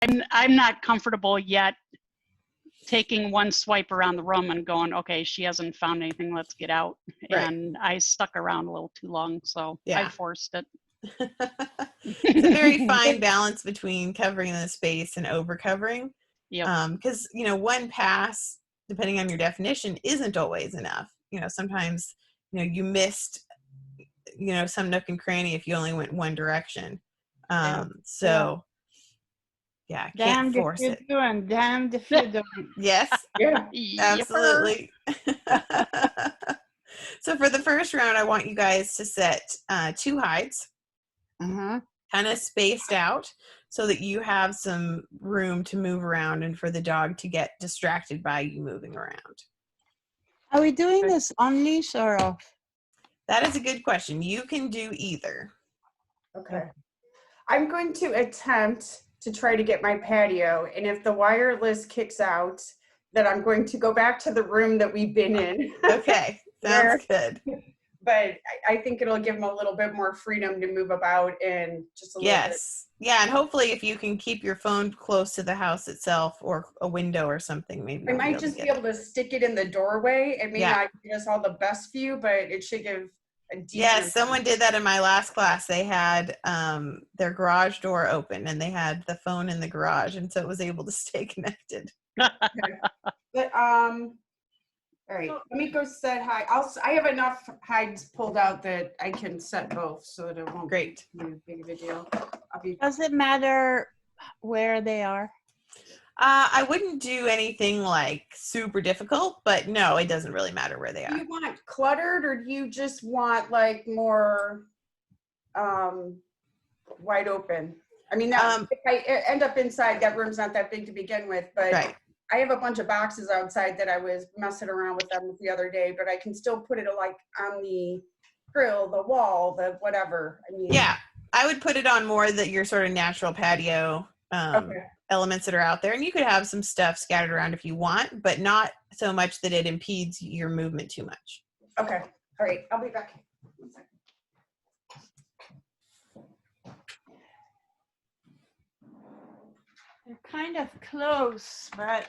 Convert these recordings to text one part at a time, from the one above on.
I'm not comfortable yet taking one swipe around the room and going, okay, she hasn't found anything, let's get out. Right. And I stuck around a little too long, so Yeah. I forced it. It's a very fine balance between covering the space and over covering. Yep. Because, you know, one pass, depending on your definition, isn't always enough. You know, sometimes, you know, you missed, you know, some nook and cranny if you only went one direction. So, yeah, can't Damned if force you it. do and damned if you don't. Yes, Yeah. absolutely. So for the first round, I want you guys to set 2 hides, Uh-huh. kind of spaced out, so that you have some room to move around and for the dog to get distracted by you moving around. Are we doing this on leash or off? That is a good question. You can do either. Okay. I'm going to attempt to try to get my patio, and if the wireless kicks out, then I'm going to go back to the room that we've been in. Okay, sounds good. But I think it'll give them a little bit more freedom to move about and just a little bit. Yes. Yeah, and hopefully if you can keep your phone close to the house itself or a window or something, maybe I you'll might just be able to stick it in the doorway. It may not give us all the best view, but it should give a decent. Yes, someone did that in my last class. They had their garage door open and they had the phone in the garage, and so it was able to stay connected. Okay. But all right, let me go set hide. I have enough hides pulled out that I can set both, so that it won't Great. be too big of a deal. Does it matter where they are? I wouldn't do anything like super difficult, but no, it doesn't really matter where they Do are. you want cluttered, or do you just want like more wide open? I mean, if I end up inside, that room's not that big to begin with, but Right. I have a bunch of boxes outside that I was messing around with them the other day, but I can still put it like on the grill, the wall, the whatever. I mean, Yeah, I would put it on more that your sort of natural patio okay. elements that are out there, and you could have some stuff scattered around if you want, but not so much that it impedes your movement too much. Okay. All right. I'll be back. 1 second. They're kind of close, but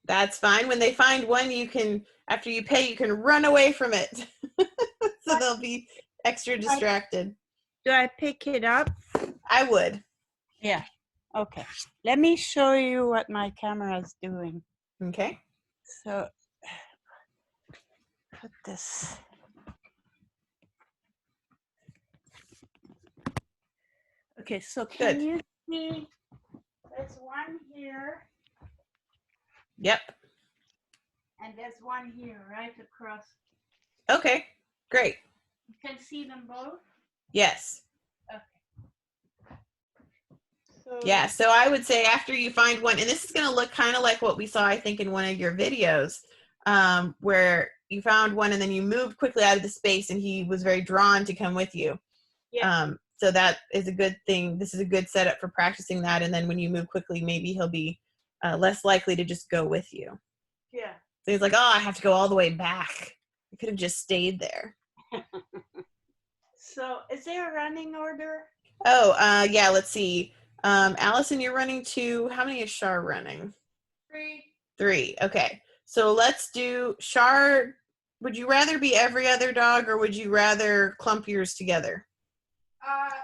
That's fine. When they find one, you can, after you pay, you can run away from it. So they'll be extra distracted. do I pick it up? I would. Yeah. Okay. Let me show you what my camera is doing. Okay. So put this. Okay, so can Good. you see there's one here Yep. and there's one here right across. Okay. Great. You can see them both? Yes. Okay. So Yeah. So I would say after you find one, and this is going to look kind of like what we saw, I think, in one of your videos, where you found one and then you moved quickly out of the space and he was very drawn to come with you. yeah. So that is a good thing. This is a good setup for practicing that. And then when you move quickly, maybe he'll be less likely to just go with you. Yeah. So he's like, oh, I have to go all the way back. I could have just stayed there. So is there a running order? Oh, yeah, let's see. Allison, you're running 2. How many is Shar running? 3. 3. Okay. So let's do Shar. Would you rather be every other dog or would you rather clump yours together?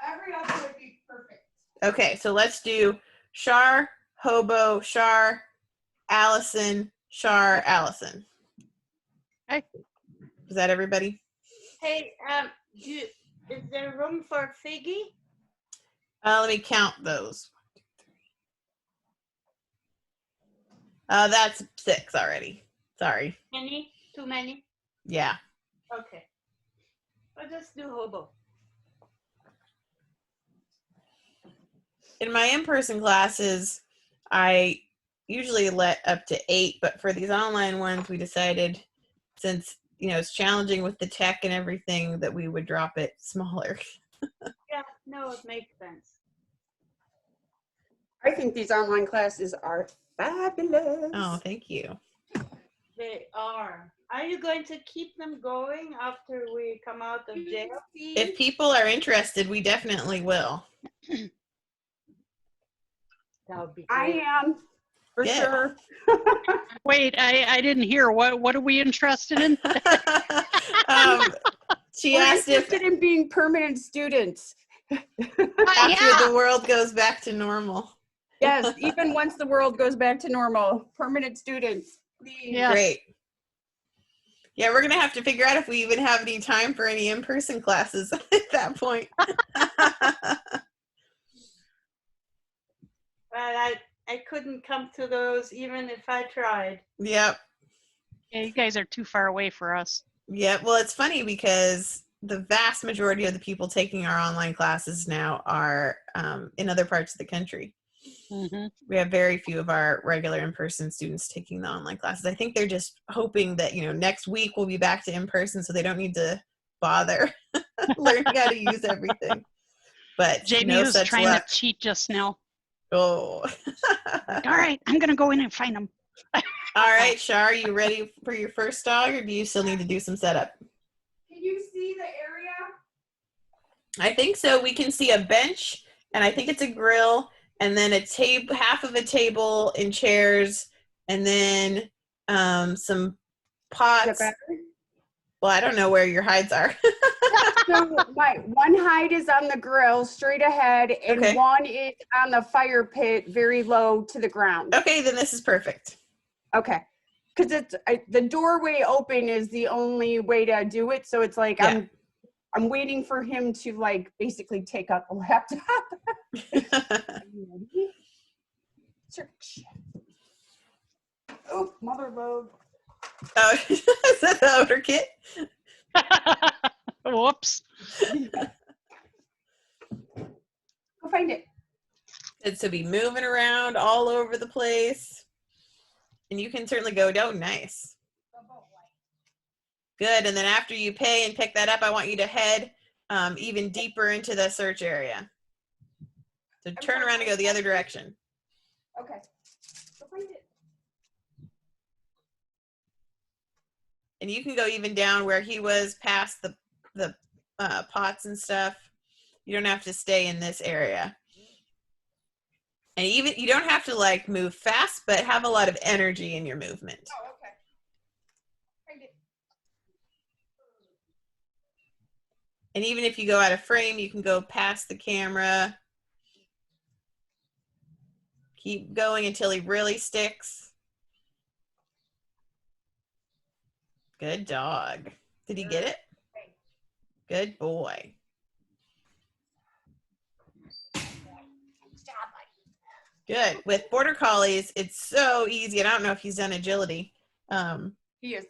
Every other would be perfect. Okay, so let's do Shar, Hobo, Shar, Allison, Shar, Allison. Okay. Is that everybody? Hey, is there room for Figgy? Let me count those. That's 6 already. Sorry. Many? Too many? Yeah. Okay. I'll just do Hobo. In my in-person classes, I usually let up to 8, but for these online ones, we decided, since it's challenging with the tech and everything, that we would drop it smaller. Yeah, no, it makes sense. I think these online classes are fabulous. Oh, thank you. They are. Are you going to keep them going after we come out of jail? If people are interested, we definitely will. That would be I great. am, for Yeah. sure. Wait, I didn't hear. What are we interested in? She We're asked if interested in being permanent students. after the world goes back to normal. Yes, even once the world goes back to normal, permanent students. Please. Yes. Great. Yeah, we're gonna have to figure out if we even have any time for any in-person classes at that point. But I couldn't come to those even if I tried. Yep. Yeah, you guys are too far away for us. Yep. Well, it's funny because the vast majority of the people taking our online classes now are in other parts of the country. Hmm. We have very few of our regular in-person students taking the online classes. I think they're just hoping that, next week we'll be back to in-person so they don't need to bother learning how to use everything. But Jamie no was such trying luck. to cheat just now. Oh. All right, I'm gonna go in and find him. All right, Shar, are you ready for your first dog, or do you still need to do some setup? Can you see the area? I think so. We can see a bench, and I think it's a grill, and then a table, half of a table and chairs, and then some pots. Well, I don't know where your hides are. So my one hide is on the grill straight ahead, and Okay. one is on the fire pit very low to the ground. Okay, then this is perfect. Okay. Because the doorway open is the only way to do it. So it's like Yeah. I'm waiting for him to like basically take out the laptop. Search. Oh, mother load. Oh, is that the odor kit? Whoops. Go find it. It's to be moving around all over the place. And you can certainly go, oh, nice. Good. And then after you pay and pick that up, I want you to head even deeper into the search area. So turn around and go the other direction. Okay. Go find it. And you can go even down where he was past the pots and stuff. You don't have to stay in this area. And even you don't have to like move fast, but have a lot of energy in your movement. Oh, okay. Find it. And even if you go out of frame, you can go past the camera. Keep going until he really sticks. Good dog. Did he get it? Good boy. Good. With Border Collies, it's so easy. And I don't know if he's done agility. He is.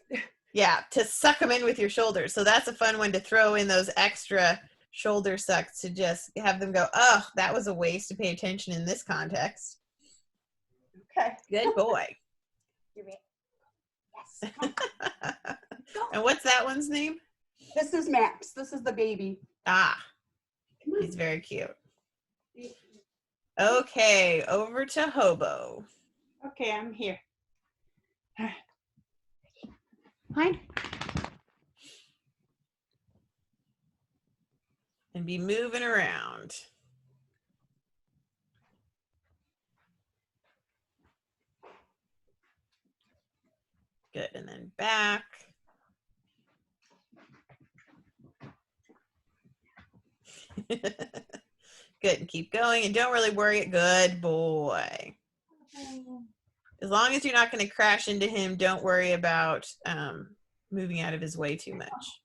Yeah, to suck them in with your shoulders. So that's a fun one to throw in those extra shoulder sucks to just have them go, oh, that was a waste to pay attention in this context. Okay. Good boy. You're right. Yes. And what's that one's name? This is Max. This is the baby. Ah, he's very cute. Okay, over to Hobo. Okay, I'm here. Fine. And be moving around. Good, and then back. Good, and keep going, and don't really worry. Good boy. As long as you're not going to crash into him, don't worry about moving out of his way too much.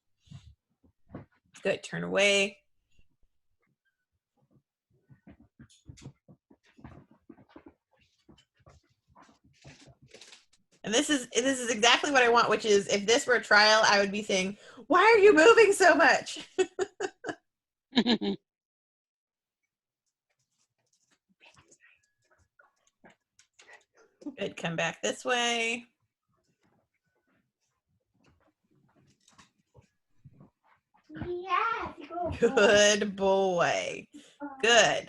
Good, turn away. And this is exactly what I want, which is if this were a trial, I would be saying, why are you moving so much? Good, come back this way. Good boy. Good.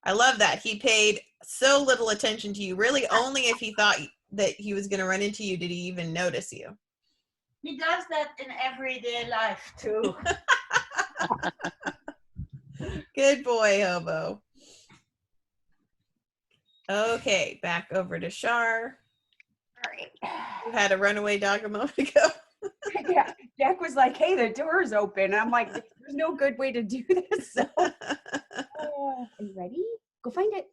I love that. He paid so little attention to you. Really, only if he thought that he was going to run into you did he even notice you. He does that in everyday life too. Good boy, Hobo. Okay, back over to Shar, All right. who had a runaway dog a moment ago. Yeah, Jack was like, "Hey, the door's open." I'm like, "There's no good way to do this." So, are you ready? Go find it.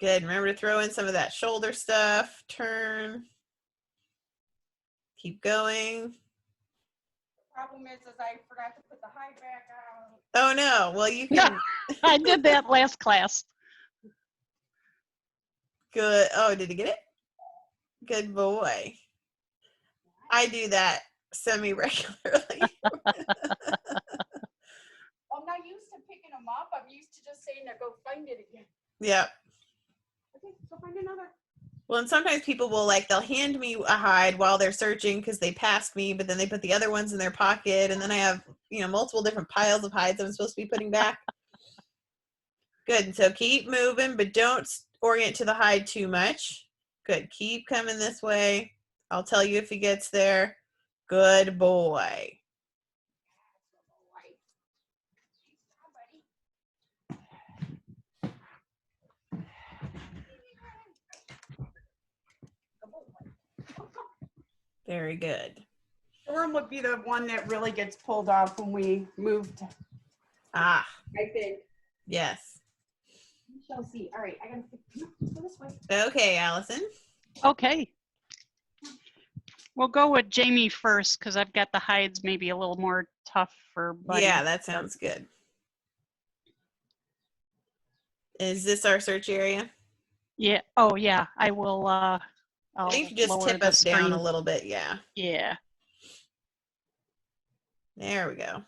Good. Remember to throw in some of that shoulder stuff. Turn. Keep going. Problem is I forgot to put the hide back on. Oh no. Well, you Yeah. can. I did that last class. Good. Oh, did you get it? Good boy. I do that semi-regularly. I'm not used to picking them up. I'm used to just saying, "Now go find it again." Yep. Okay, go find another. Well, and sometimes people will they'll hand me a hide while they're searching because they passed me, but then they put the other ones in their pocket, and then I have multiple different piles of hides I'm supposed to be putting back. Good. And so keep moving, but don't orient to the hide too much. Good. Keep coming this way. I'll tell you if he gets there. Good boy. Very good. The room would be the one that really gets pulled off when we moved. Ah, I think. yes. We shall see. All right, I gotta go this way. Okay, Allison. Okay. We'll go with Jamie first because I've got the hides maybe a little more tough for Buddy. Yeah, that sounds good. Is this our search area? Yeah. Oh, yeah. I will. I'll I think you just lower tip the us down screen. a little bit. Yeah. Yeah. There we go.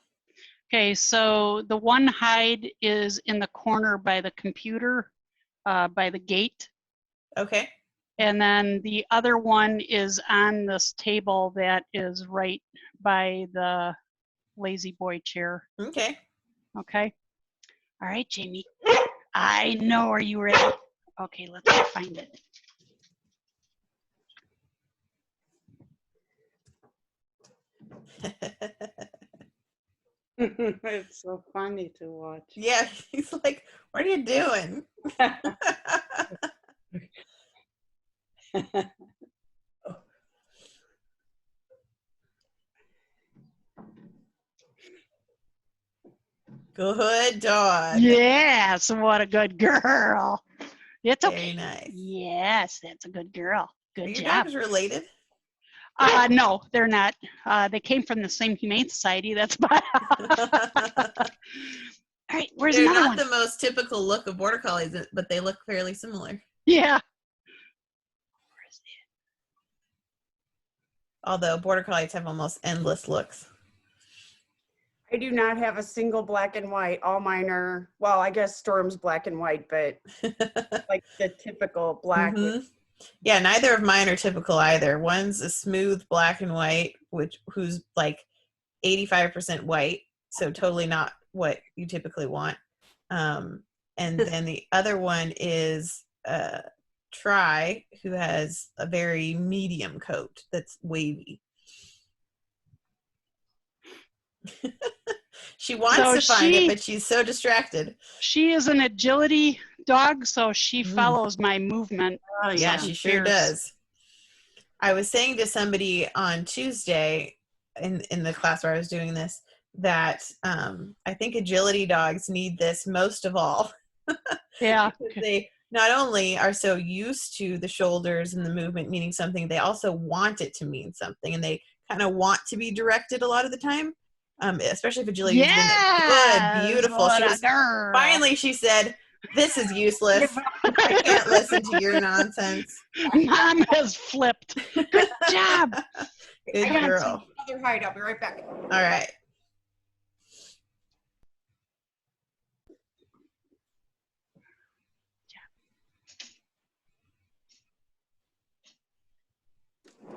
Okay. So the one hide is in the corner by the computer, by the gate. Okay. And then the other one is on this table that is right by the lazy boy chair. Okay. Okay. All right, Jamie. I know. Are you ready? Okay, let's go find it. It's so funny to watch. Yeah, he's like, what are you doing? Good dog. Yes, what a good girl. It's Very okay. nice. Yes, that's a good girl. Are Good your job. dogs related? No, they're not. They came from the same humane society. That's about. All right, where's They're another not one? the most typical look of border collies, but they look fairly similar. Yeah. Although border collies have almost endless looks. I do not have a single black and white. All mine are, well, I guess Storm's black and white, but like the typical black. Mhm. Yeah, neither of mine are typical either. One's a smooth black and white, who's like 85% white, so totally not what you typically want. And then the other one is Try, who has a very medium coat that's wavy. She wants to find it, but she's so distracted. She is an agility dog, so she follows my movement. Oh, Yeah, she sure does. I was saying to somebody on Tuesday in the class where I was doing this that I think agility dogs need this most of all. Yeah. Because they not only are so used to the shoulders and the movement meaning something, they also want it to mean something, and they kind of want to be directed a lot of the time. Especially if agility has been good, beautiful. She was finally. She said, "This is useless. I can't listen to your nonsense." Mom has flipped. Good job. Good girl. Another hide. I'll be right back. All right.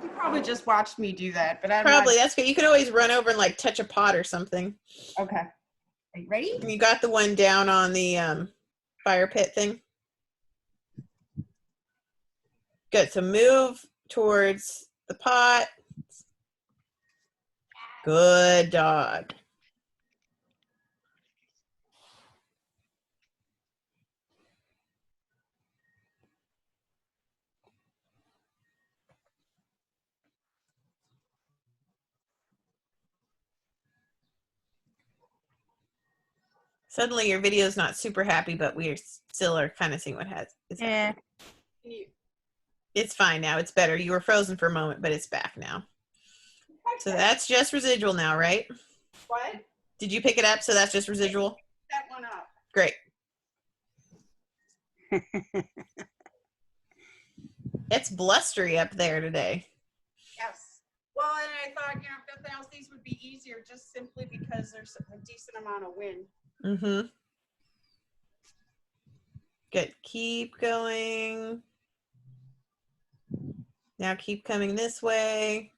You probably just watched me do that, but I'm Probably. not. That's good. You can always run over and like touch a pot or something. Okay. Are you ready? You got the one down on the fire pit thing? Good. So move towards the pot. Good dog. Suddenly your video is not super happy, but we still are kind of seeing what is happening. It's fine now. It's better. You were frozen for a moment, but it's back now. So that's just residual now, right? What? Did you pick it up? So that's just residual? That one up. Great. It's blustery up there today. Yes. Well, and I thought, if nothing else, these would be easier just simply because there's a decent amount of wind. Mm-hmm. Good. Keep going. Now keep coming this way.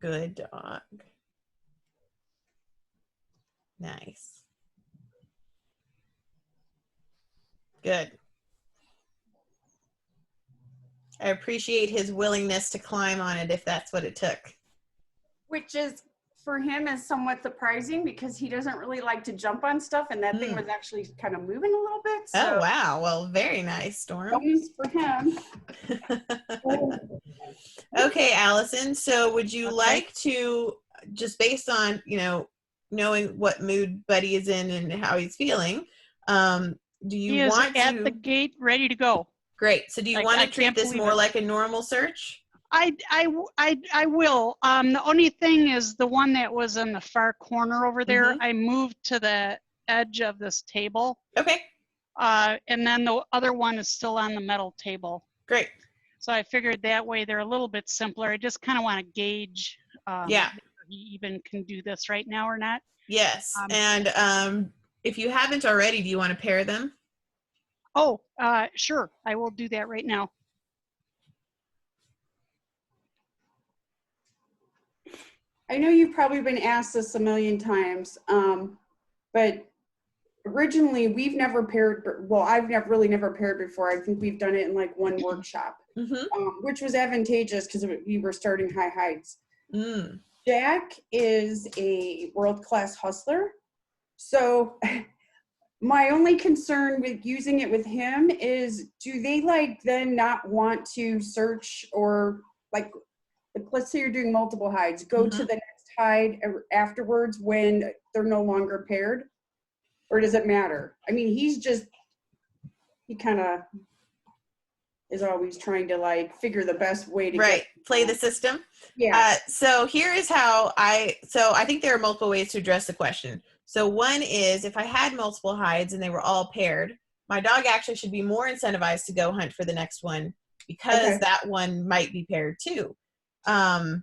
Good dog. Nice. Good. I appreciate his willingness to climb on it if that's what it took. Which is, for him, is somewhat surprising because he doesn't really like to jump on stuff, and that thing was actually kind of moving a little bit. So Oh, wow. Well, very nice, Storm. bonus for him. Okay, Allison. So would you like to, just based on, knowing what mood Buddy is in and how he's feeling, do you He is want at to? the gate, ready to go. Great. So do you Like, want I to treat can't this believe more it. like a normal search? I will. The only thing is the one that was in the far corner over there, I moved to the edge of this table. Okay, And then the other one is still on the metal table. great. So I figured that way they're a little bit simpler. I just kind of want to gauge Yeah. if he even can do this right now or not. Yes. And if you haven't already, do you want to pair them? Oh, sure. I will do that right now. I know you've probably been asked this a million times, but originally we've never paired, well, I've never paired before. I think we've done it in like one workshop, which was advantageous because we were starting high heights. Jack is a world-class hustler. So my only concern with using it with him is, do they then not want to search or let's say you're doing multiple hides, go to the next hide afterwards when they're no longer paired? Or does it matter? I mean, he kind of is always trying to figure the best way to play the system. Yeah. So here is how I think there are multiple ways to address the question. So one is, if I had multiple hides and they were all paired, my dog actually should be more incentivized to go hunt for the next one because that one might be paired too. And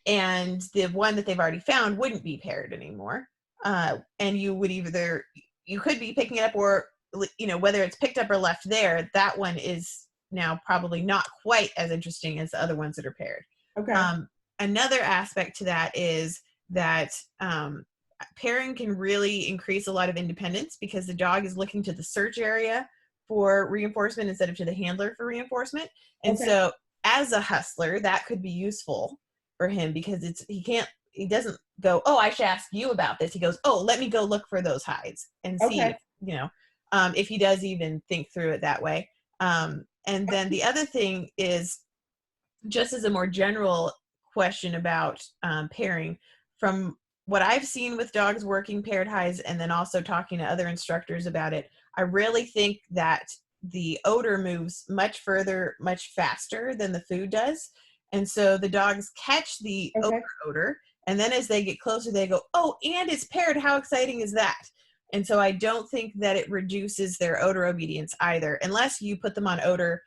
the one that they've already found wouldn't be paired anymore. And you could be picking it up, or, whether it's picked up or left there, that one is now probably not quite as interesting as the other ones that are paired. Okay. Another aspect to that is that pairing can really increase a lot of independence because the dog is looking to the search area for reinforcement instead of to the handler for reinforcement. And so as a hustler, that could be useful for him because he doesn't go, oh, I should ask you about this. He goes, oh, let me go look for those hides and see, if he does even think through it that way. And then the other thing is, just as a more general question about pairing, from what I've seen with dogs working paired hides and then also talking to other instructors about it, I really think that the odor moves much further, much faster than the food does. And so the dogs catch the odor, and then as they get closer, they go, oh, and it's paired. How exciting is that? And so I don't think that it reduces their odor obedience either, unless you put them on odor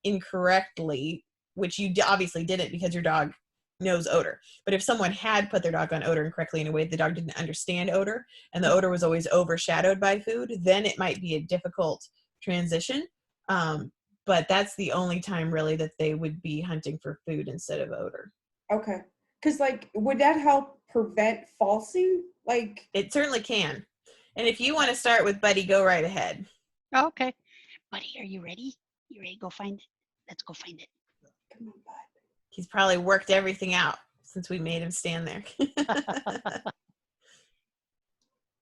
incorrectly, which you obviously didn't because your dog knows odor. But if someone had put their dog on odor incorrectly in a way the dog didn't understand odor, and the odor was always overshadowed by food, then it might be a difficult transition. But that's the only time really that they would be hunting for food instead of odor. Okay. Because would that help prevent falsing? It certainly can. And if you want to start with Buddy, go right ahead. Okay. Buddy, are you ready? You ready to go find it? Let's go find it. Come on, bud. He's probably worked everything out since we made him stand there.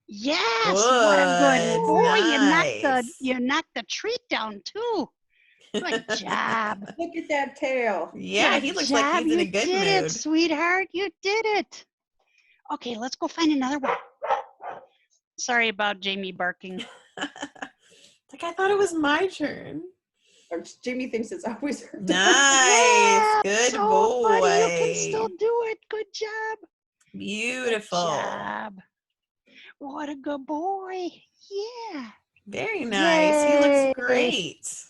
Yes, Whoa, what a good boy. nice. You knocked the treat down too. Good job. Look at that tail. Yeah, he Good looks like job. he's in a You good did mood. it, sweetheart. You did it. Okay, let's go find another one. Sorry about Jamie barking. Like, I thought it was my turn. Or Jamie thinks it's always her. turn. Nice. Good so boy. Buddy, you can still do it. Good job. Beautiful. Good job. What a good boy. Yeah. Very nice. He looks Yay. great.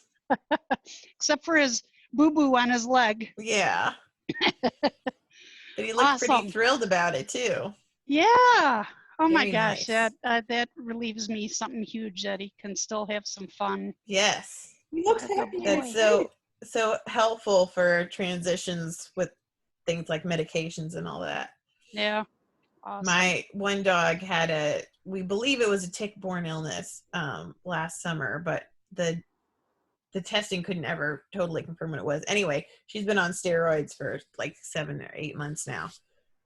Except for his boo-boo on his leg. Yeah. But he looked pretty Awesome. thrilled about it too. Yeah. Oh my Very gosh, nice. that relieves me something huge that he can still have some fun. Yes. He looks That's a happy. boy. That's so helpful for transitions with things like medications and all that. Yeah. Awesome. My one dog had we believe it was a tick-borne illness last summer, but the testing couldn't ever totally confirm what it was. Anyway, she's been on steroids for like 7 or 8 months now.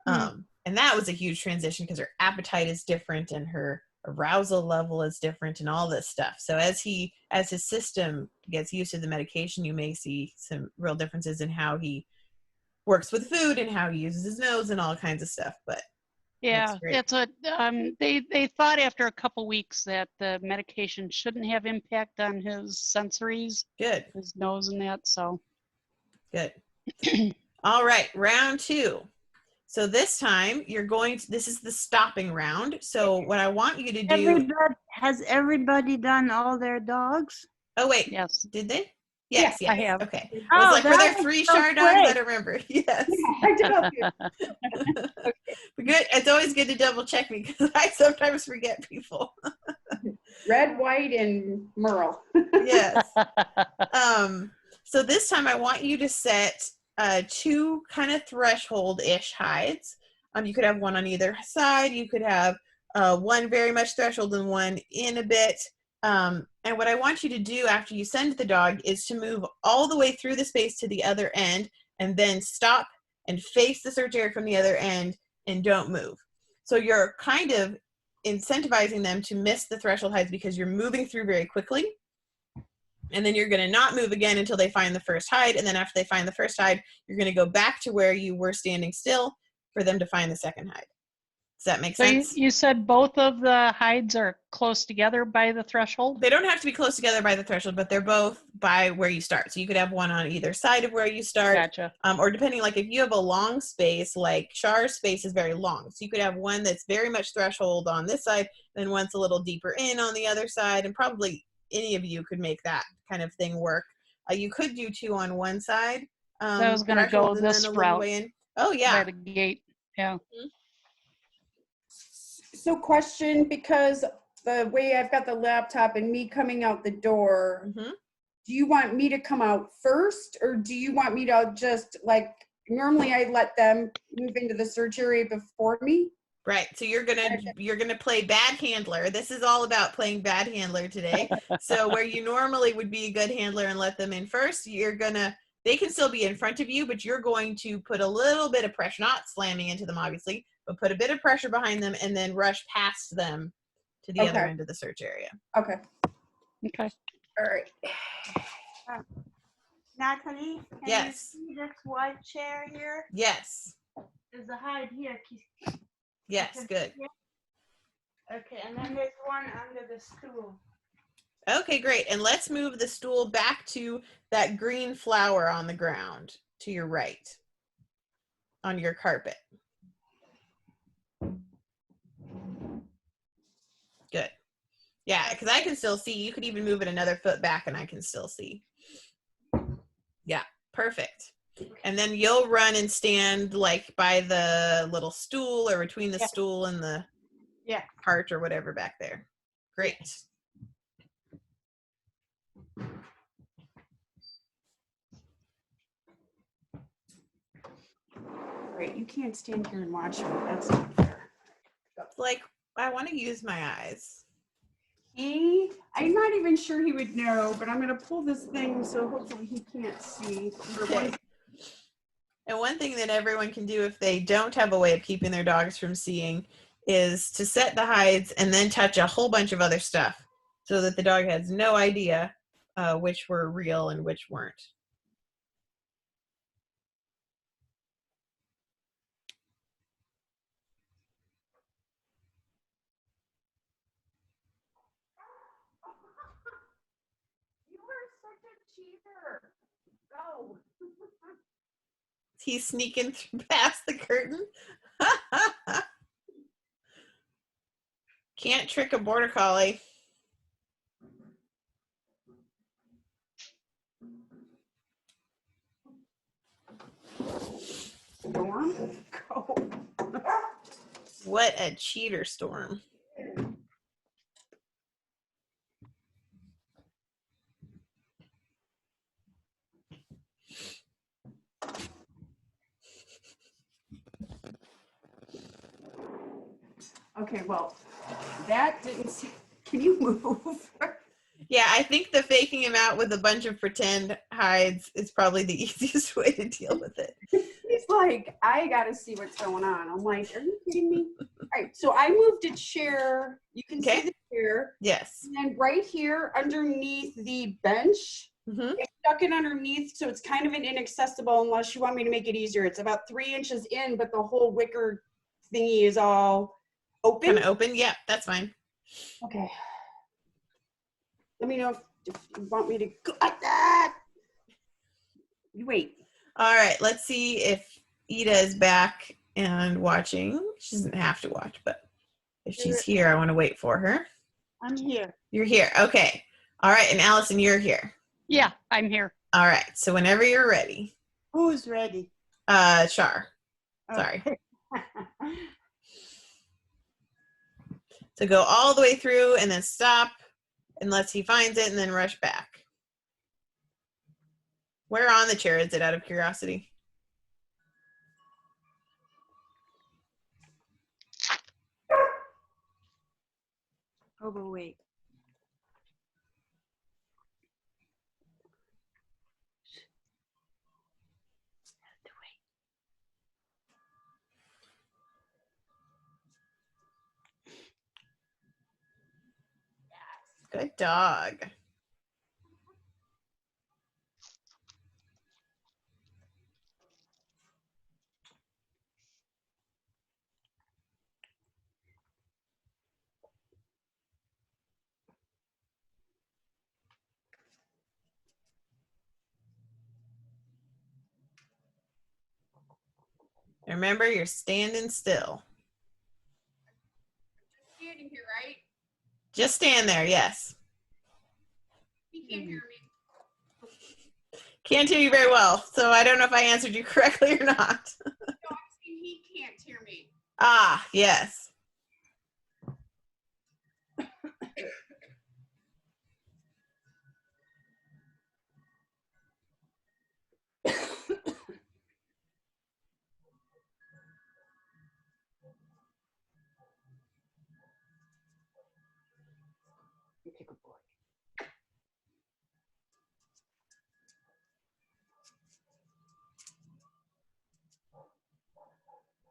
And that was a huge transition because her appetite is different and her arousal level is different and all this stuff. So as his system gets used to the medication, you may see some real differences in how he works with food and how he uses his nose and all kinds of stuff. But Yeah, great. that's what they thought after a couple weeks that the medication shouldn't have impact on his sensories, good. his nose and that. So Good. All right, round 2. So this time this is the stopping round. So what I want you to do. Has everybody done all their dogs? Oh, wait. yes, Did they? Yes, I yes. have. Okay. Oh, I was like, were there that 3 was so Shar dogs? I quick. don't remember. Yes. I did all good. Good. It's always good to double check me because I sometimes forget people. Red, white, and Merle. Yes. So this time I want you to set 2 kind of threshold-ish hides. You could have one on either side. You could have one very much threshold and one in a bit. And what I want you to do after you send the dog is to move all the way through the space to the other end and then stop and face the search area from the other end and don't move. So you're kind of incentivizing them to miss the threshold hides because you're moving through very quickly. And then you're going to not move again until they find the first hide. And then after they find the first hide, you're going to go back to where you were standing still for them to find the second hide. Does that make So sense? you said both of the hides are close together by the threshold? They don't have to be close together by the threshold, but they're both by where you start. So you could have one on either side of where you start. Gotcha. Or depending, like if you have a long space, like Shar's space is very long. So you could have one that's very much threshold on this side, then one's a little deeper in on the other side, and probably any of you could make that kind of thing work. You could do 2 on one side. I was gonna threshold go and then this a little route. way in. Oh, yeah. By the gate. Yeah. So question, because the way I've got the laptop and me coming out the door, Mhm. do you want me to come out first or do you want me to just like, normally I let them move into the search area before me? Right. So you're gonna play bad handler. This is all about playing bad handler today. So where you normally would be a good handler and let them in first, they can still be in front of you, but you're going to put a little bit of pressure, not slamming into them obviously, but put a bit of pressure behind them and then rush past them to the other Okay. end of the search area. Okay. Okay. All right. Natalie, can Yes. you see this white chair here? Yes. There's a hide here. Yes. Good. Okay, and then there's one under the stool. Okay, great. And let's move the stool back to that green flower on the ground to your right on your carpet. Good. Yeah, because I can still see. You could even move it another foot back and I can still see. Yeah, perfect. And then you'll run and stand like by the little stool or between the stool and the cart or whatever back there. Great. Right. You can't stand here and watch me. That's not fair. Like, I want to use my eyes. I'm not even sure he would know, but I'm going to pull this thing so hopefully he can't see. Okay. And one thing that everyone can do if they don't have a way of keeping their dogs from seeing is to set the hides and then touch a whole bunch of other stuff so that the dog has no idea which were real and which weren't. You are such a cheater. Go. He's sneaking past the curtain. Can't trick a border collie. Storm, go. What a cheater, Storm. Okay, well, that didn't see. Can you move? Yeah, I think the faking him out with a bunch of pretend hides is probably the easiest way to deal with it. He's like, I gotta see what's going on. I'm like, are you kidding me? All right, so I moved a chair. You can Okay. see the chair. Yes. And then right here underneath the bench, Mm-hmm. I stuck it underneath, so it's kind of an inaccessible unless you want me to make it easier. It's about 3 inches in, but the whole wicker thingy is all open. Kind of open. Yeah, that's fine. Okay. Let me know if you want me to go like that. You wait. All right, let's see if Ida is back and watching. She doesn't have to watch, but if she's here, I want to wait for her. I'm here. You're here. Okay. All right, and Allison, you're here. Yeah, I'm here. All right, so whenever you're ready. Who's ready? Char. Sorry. Okay. So go all the way through and then stop unless he finds it and then rush back. Where on the chair is it, out of curiosity? Oh, but wait. Good dog. Remember, you're standing still. Standing here, right? Just stand there, yes. He can't hear me. Can't hear you very well, so I don't know if I answered you correctly or not. No, I'm saying he can't hear me. Ah, yes. You take a boy.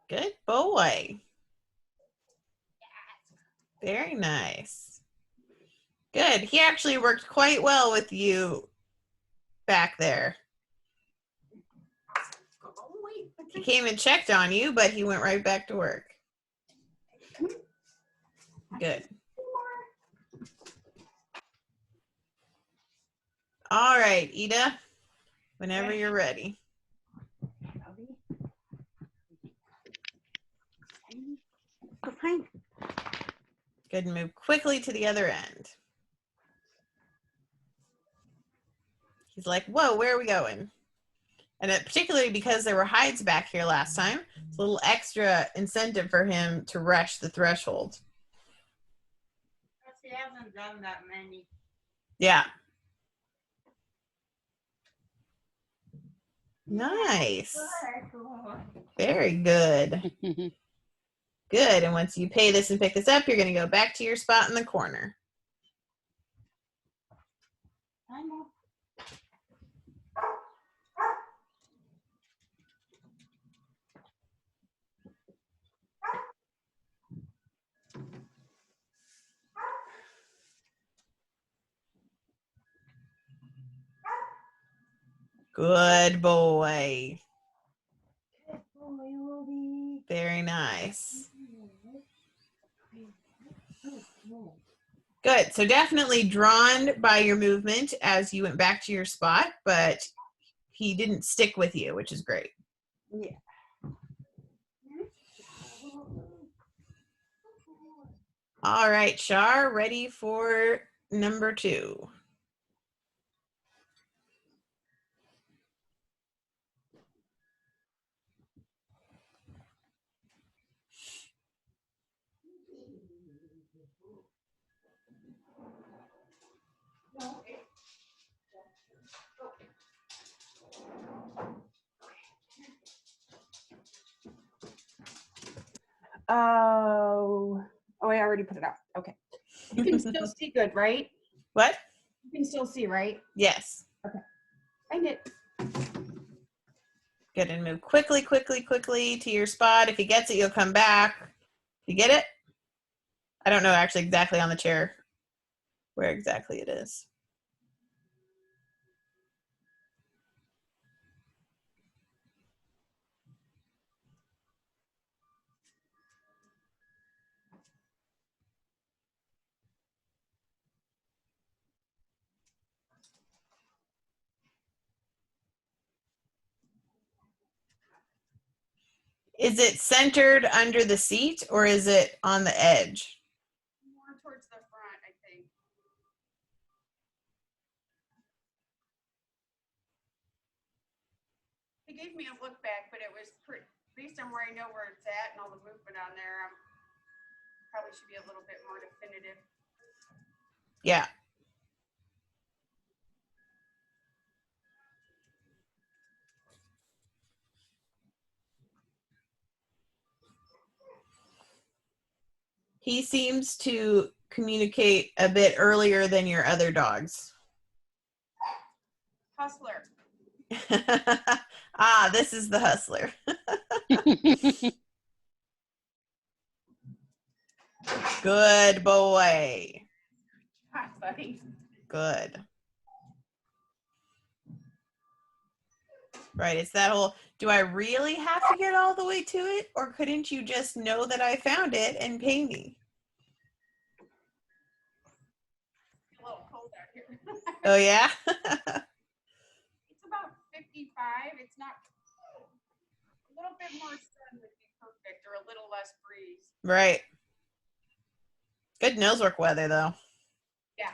Good boy. Very nice. Good. He actually worked quite well with you back there. Oh, wait. He came and checked on you, but he went right back to work. Good. All right, Ida, whenever you're ready. Go find. Good, and move quickly to the other end. He's like, whoa, where are we going? And particularly because there were hides back here last time, it's a little extra incentive for him to rush the threshold. He hasn't done that many. Yeah. Nice. Very good. Good. And once you pay this and pick this up, you're going to go back to your spot in the corner. I know. Good boy. Good boy, Obi. Very nice. Good. So definitely drawn by your movement as you went back to your spot, but he didn't stick with you, which is great. Yeah. All right, Shar, ready for number 2. Oh, I already put it out. Okay. You can still see good, right? What? You can still see, right? Yes. Find it. Good, and move quickly to your spot. If he gets it, you'll come back. You get it? I don't know actually exactly on the chair where exactly it is. Is it centered under the seat or is it on the edge? More towards the front, I think. He gave me a look back, but it was based on where I know where it's at and all the movement on there. Probably should be a little bit more definitive. Yeah. He seems to communicate a bit earlier than your other dogs. Hustler. Ah, this is the hustler. Good boy. Hi, buddy. Good. Right, it's that whole, do I really have to get all the way to it? Or couldn't you just know that I found it and pay me? A little cold out here. Oh, yeah? It's about 55. It's not a little bit more sun would be perfect, or a little less breeze. Right. Good nose work weather, though. Yeah.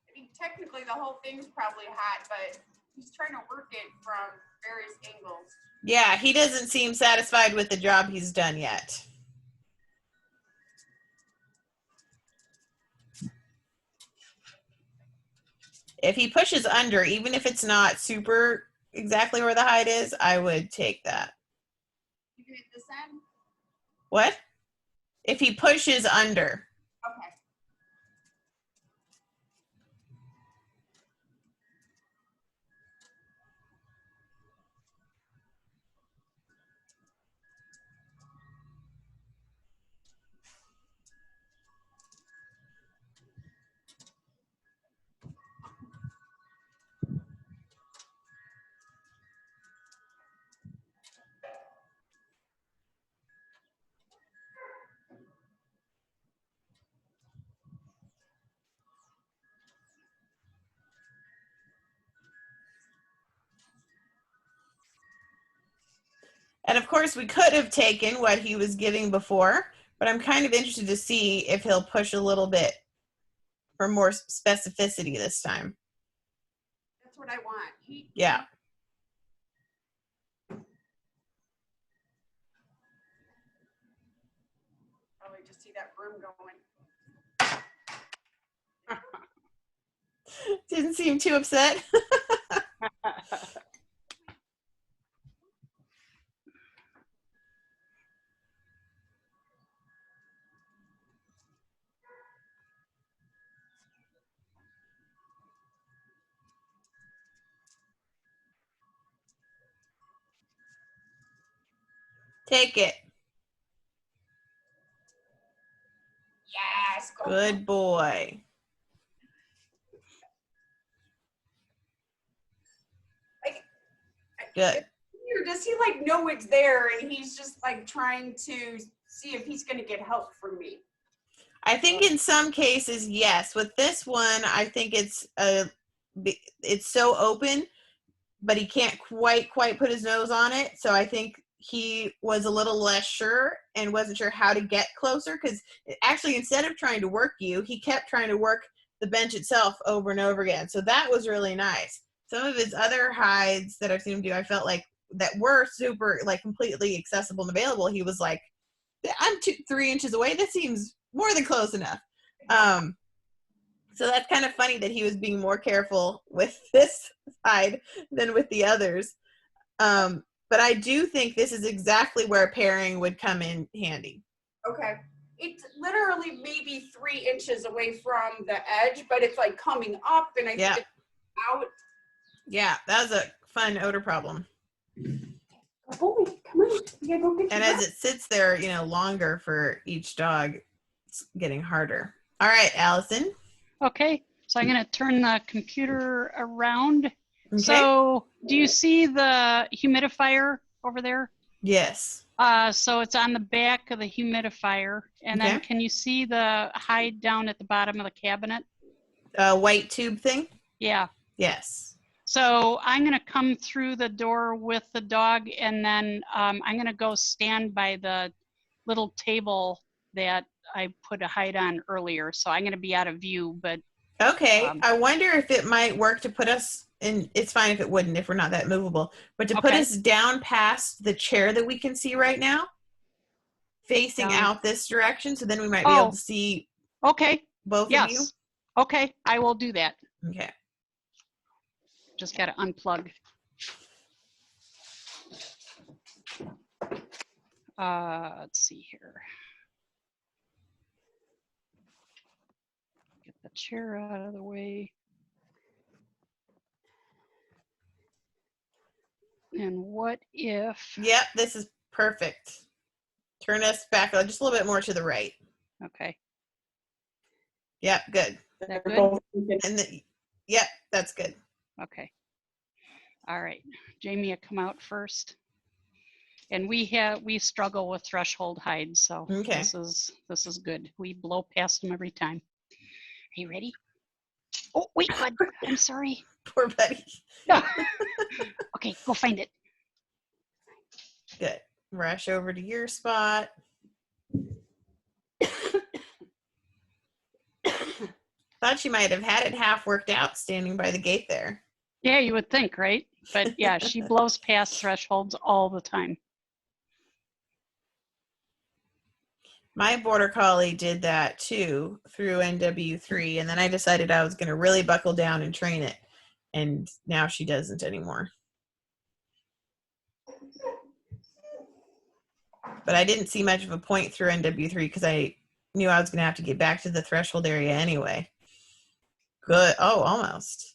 I mean, technically the whole thing's probably hot, but he's trying to work it from various angles. Yeah, he doesn't seem satisfied with the job he's done yet. If he pushes under, even if it's not super exactly where the height is, I would take that. You can hit this end? What? If he pushes under. Okay. And of course, we could have taken what he was giving before, but I'm kind of interested to see if he'll push a little bit for more specificity this time. That's what I want. Yeah. Probably just see that broom going. Didn't seem too upset. Take it. Yes. Go. Good boy. Good. Or does he like know it's there and he's just like trying to see if he's going to get help from me? I think in some cases, yes. With this one, I think it's so open, but he can't quite put his nose on it. So I think he was a little less sure and wasn't sure how to get closer, because actually, instead of trying to work you, he kept trying to work the bench itself over and over again. So that was really nice. Some of his other hides that I've seen him do, I felt like that were super, like, completely accessible and available. He was like, I'm 3 inches away. This seems more than close enough. So that's kind of funny that he was being more careful with this hide than with the others. But I do think this is exactly where pairing would come in handy. Okay. It's literally maybe 3 inches away from the edge, but it's like coming up and I think it's out. Yeah, that was a fun odor problem. Oh, boy, come on. You gotta go get And as it sits there, longer for each dog, it's getting harder. All right, Allison. Okay, so I'm going to turn the computer around. Okay. So do you see the humidifier over there? Yes. So it's on the back of the humidifier. And then Okay. can you see the hide down at the bottom of the cabinet? White tube thing? Yeah. Yes. So I'm going to come through the door with the dog, and then I'm going to go stand by the little table that I put a hide on earlier. So I'm going to be out of view, but Okay. I wonder if it might work to put us in. It's fine if it wouldn't, if we're not that movable, but to put Okay. us down past the chair that we can see right now, facing Down. out this direction. So then we might be able to see okay. both of you. Yes. Okay, I will do that. Okay. Just got to unplug. Let's see here. Get the chair out of the way. And what if, Yep. This is perfect. Turn us back just a little bit more to the right. okay, Yep. Good. is that They're good? both thinking, And yep. That's good. Okay. All right, Jamie, you come out first. And we struggle with threshold hides, so Okay. this is good. We blow past them every time. Are you ready? Oh, wait, bud. I'm sorry. Poor buddy. Okay, go find it. Good. Rush over to your spot. Thought she might have had it half worked out standing by the gate there. Yeah, you would think, right? But yeah, she blows past thresholds all the time. My border collie did that too through NW3, and then I decided I was going to really buckle down and train it, and now she doesn't anymore. But I didn't see much of a point through NW3 because I knew I was going to have to get back to the threshold area anyway. Good. Oh, almost.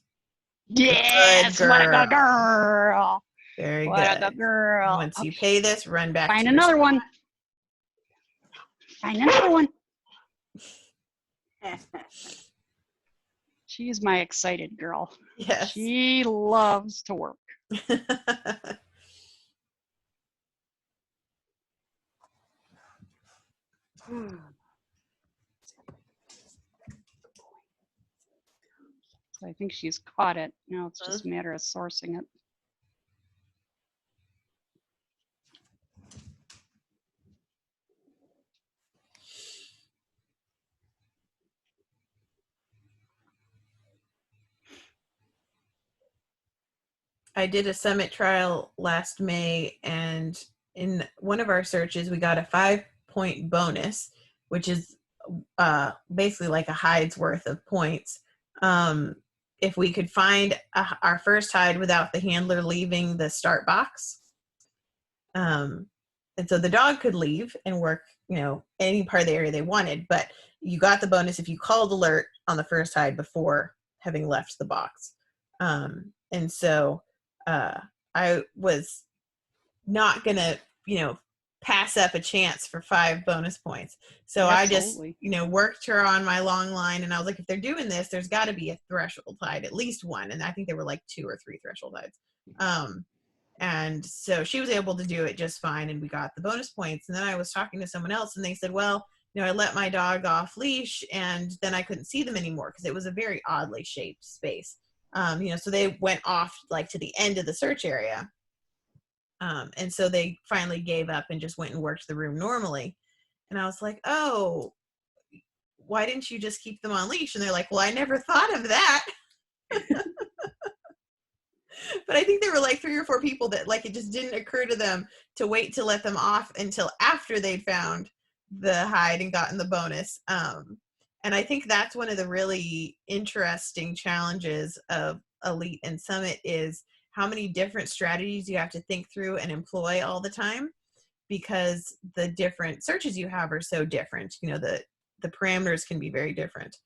Yes, Good what a girl. good girl. Very What a good. good girl. Once you pay this, run back. Find to your another spot. one. Find another one. She's my excited girl. Yes. She loves to work. So I think she's caught it. Now it's just a matter of sourcing it. I did a summit trial last May, and in one of our searches, we got a 5-point bonus, which is basically like a hide's worth of points. If we could find our first hide without the handler leaving the start box. And so the dog could leave and work, any part of the area they wanted, but you got the bonus if you called alert on the first hide before having left the box. And so I was not gonna, pass up a chance for 5 bonus points. So I just, Absolutely. worked her on my long line, and I was like, if they're doing this, there's got to be a threshold hide, at least one. And I think there were like 2 or 3 threshold hides. And so she was able to do it just fine, and we got the bonus points. And then I was talking to someone else, and they said, well, I let my dog off leash, and then I couldn't see them anymore because it was a very oddly shaped space. So they went off like to the end of the search area. And so they finally gave up and just went and worked the room normally. And I was like, oh, why didn't you just keep them on leash? And they're like, well, I never thought of that. But I think there were like 3 or 4 people that like it just didn't occur to them to wait to let them off until after they'd found the hide and gotten the bonus. And I think that's one of the really interesting challenges of Elite and Summit is how many different strategies you have to think through and employ all the time, because the different searches you have are so different. The parameters can be very different.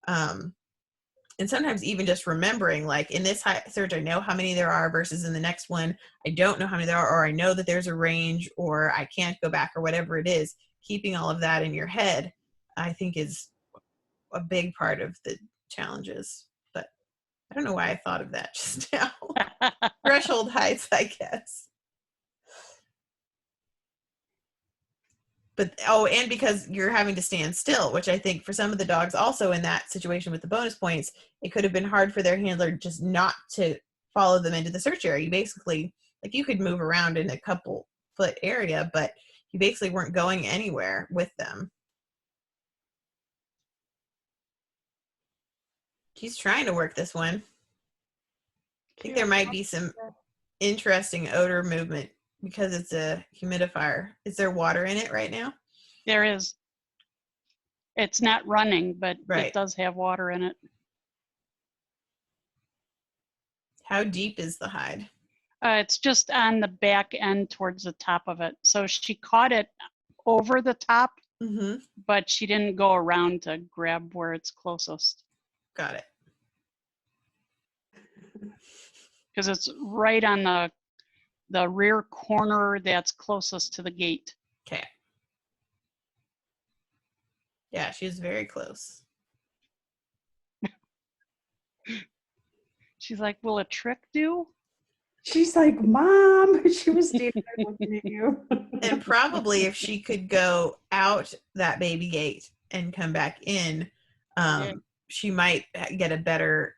And sometimes even just remembering, like in this search, I know how many there are versus in the next one, I don't know how many there are, or I know that there's a range, or I can't go back, or whatever it is. Keeping all of that in your head, I think, is a big part of the challenges. But I don't know why I thought of that just now. Threshold heights, I guess. But, and because you're having to stand still, which I think for some of the dogs also in that situation with the bonus points, it could have been hard for their handler just not to follow them into the search area. You basically, like, you could move around in a couple foot area, but you basically weren't going anywhere with them. She's trying to work this one. I think there might be some interesting odor movement because it's a humidifier. Is there water in it right now? There is. It's not running, but Right. it does have water in it. How deep is the hide? It's just on the back end towards the top of it. So she caught it over the top, Mm-hmm. but she didn't go around to grab where it's closest. Got it. Because it's right on the rear corner that's closest to the gate. Okay. Yeah, she's very close. She's like, will a trick do? She's like, Mom. She was standing there looking at you. And probably if she could go out that baby gate and come back in, she might get a better.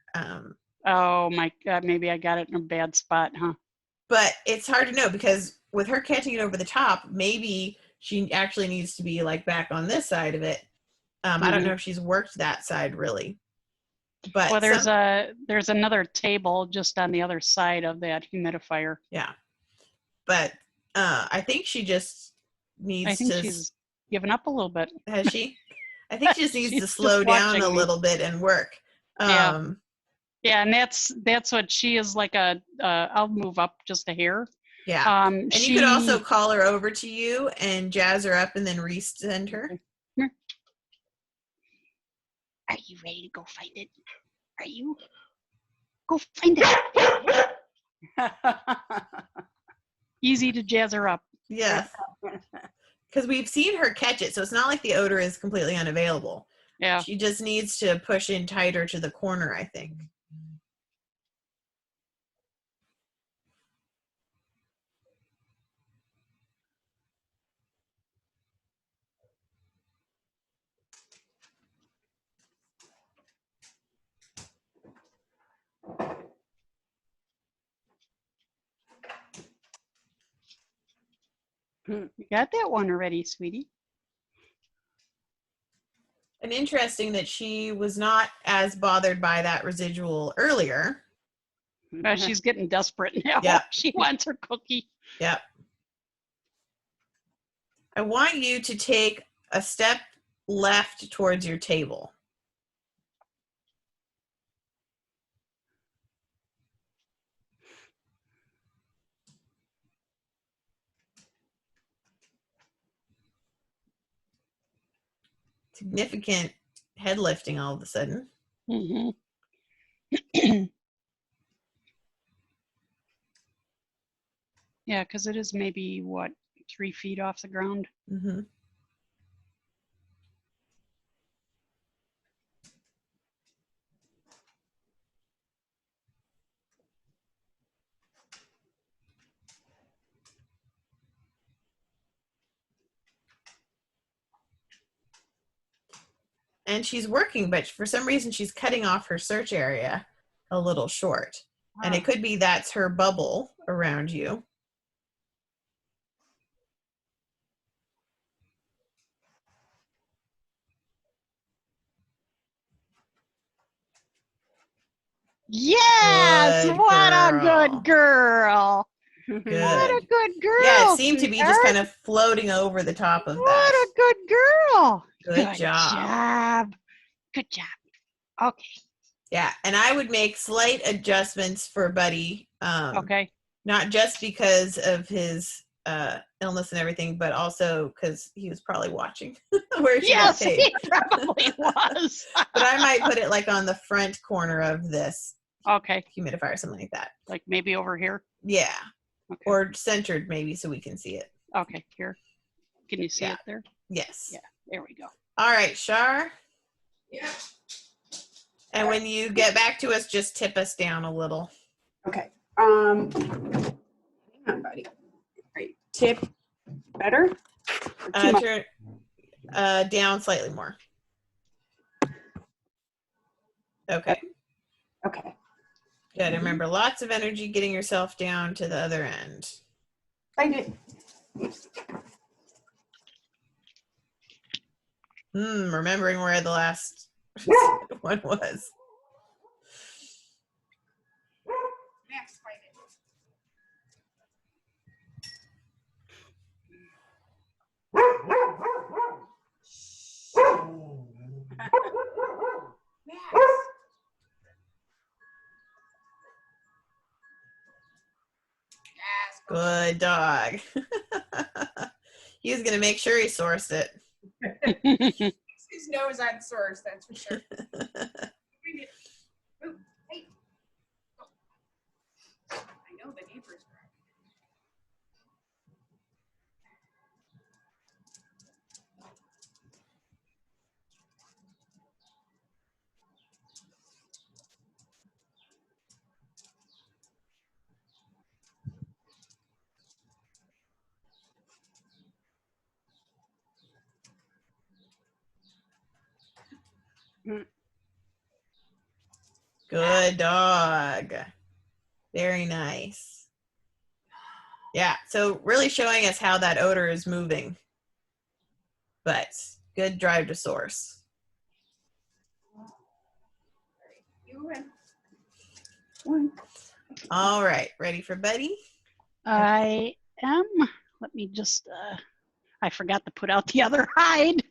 Oh my God, maybe I got it in a bad spot, huh? But it's hard to know because with her catching it over the top, maybe she actually needs to be like back on this side of it. I don't know if she's worked that side really. But well, there's another table just on the other side of that humidifier. Yeah. But I think she just needs I think to. she's given up a little bit. Has she? I think she just needs She's to just slow down a watching me. little bit and work. Yeah. Yeah, and that's what she is like I'll move up just a hair. Yeah. And you could also call her over to you and jazz her up and then resend her. Are you ready to go find it? Are you? Go find it. Easy to jazz her up. Yes. Because we've seen her catch it, so it's not like the odor is completely unavailable. Yeah. She just needs to push in tighter to the corner, I think. You got that one already, sweetie. And interesting that she was not as bothered by that residual earlier. She's getting desperate now. Yep. She wants her cookie. Yep. I want you to take a step left towards your table. Significant head lifting all of a sudden. Mm-hmm. Yeah, because it is maybe, what, 3 feet off the ground. Mm-hmm. And she's working, but for some reason she's cutting off her search area a little short. And it could be that's her bubble around you. Yes, Good what a girl. good girl. Good. What a good girl. Yeah, it seemed to be just sweetheart. kind of floating over the top of What that. a good girl. Good job. job. Good job. Okay. Yeah, and I would make slight adjustments for Buddy. Okay. Not just because of his illness and everything, but also because he was probably watching where she got Yes, paid. he probably was. But I might put it like on the front corner of this Okay. humidifier, something like that. Like maybe over here. Yeah, Okay. or centered maybe so we can see it. Okay. Here. Can you see Yeah. it there? Yes. Yeah. There we go. All right, Shar. Yeah. And when you get back to us, just tip us down a little. Okay. Hang on, buddy. All right. Tip better? Or too much? Turn down slightly more. Okay. Okay. Good. And remember, lots of energy getting yourself down to the other end. I did. Remembering where the last one was. Max, find it. Max. Yes. Good dog. He was going to make sure he sourced it. His nose on source, that's for sure. Ooh, hey. Oh. I know the neighbors. Good dog. Very nice. Yeah, so really showing us how that odor is moving. But good drive to source. You win. One. All right, ready for Buddy? I am. Let me just, I forgot to put out the other hide.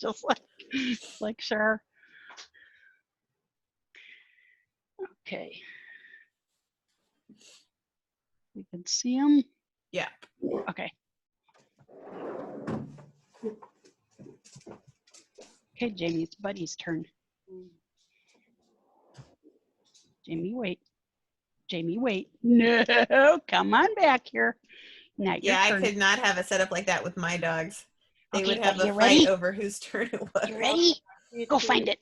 Just like sure. Okay. You can see him. Yeah. Okay. Okay, Jamie, it's Buddy's turn. Jamie, wait. Jamie, wait. No, come on back here. Now your Yeah, I turn. could not have a setup like that with my dogs. They Okay, would have Buddy, a you fight ready? over whose turn it was. You ready? Go find it.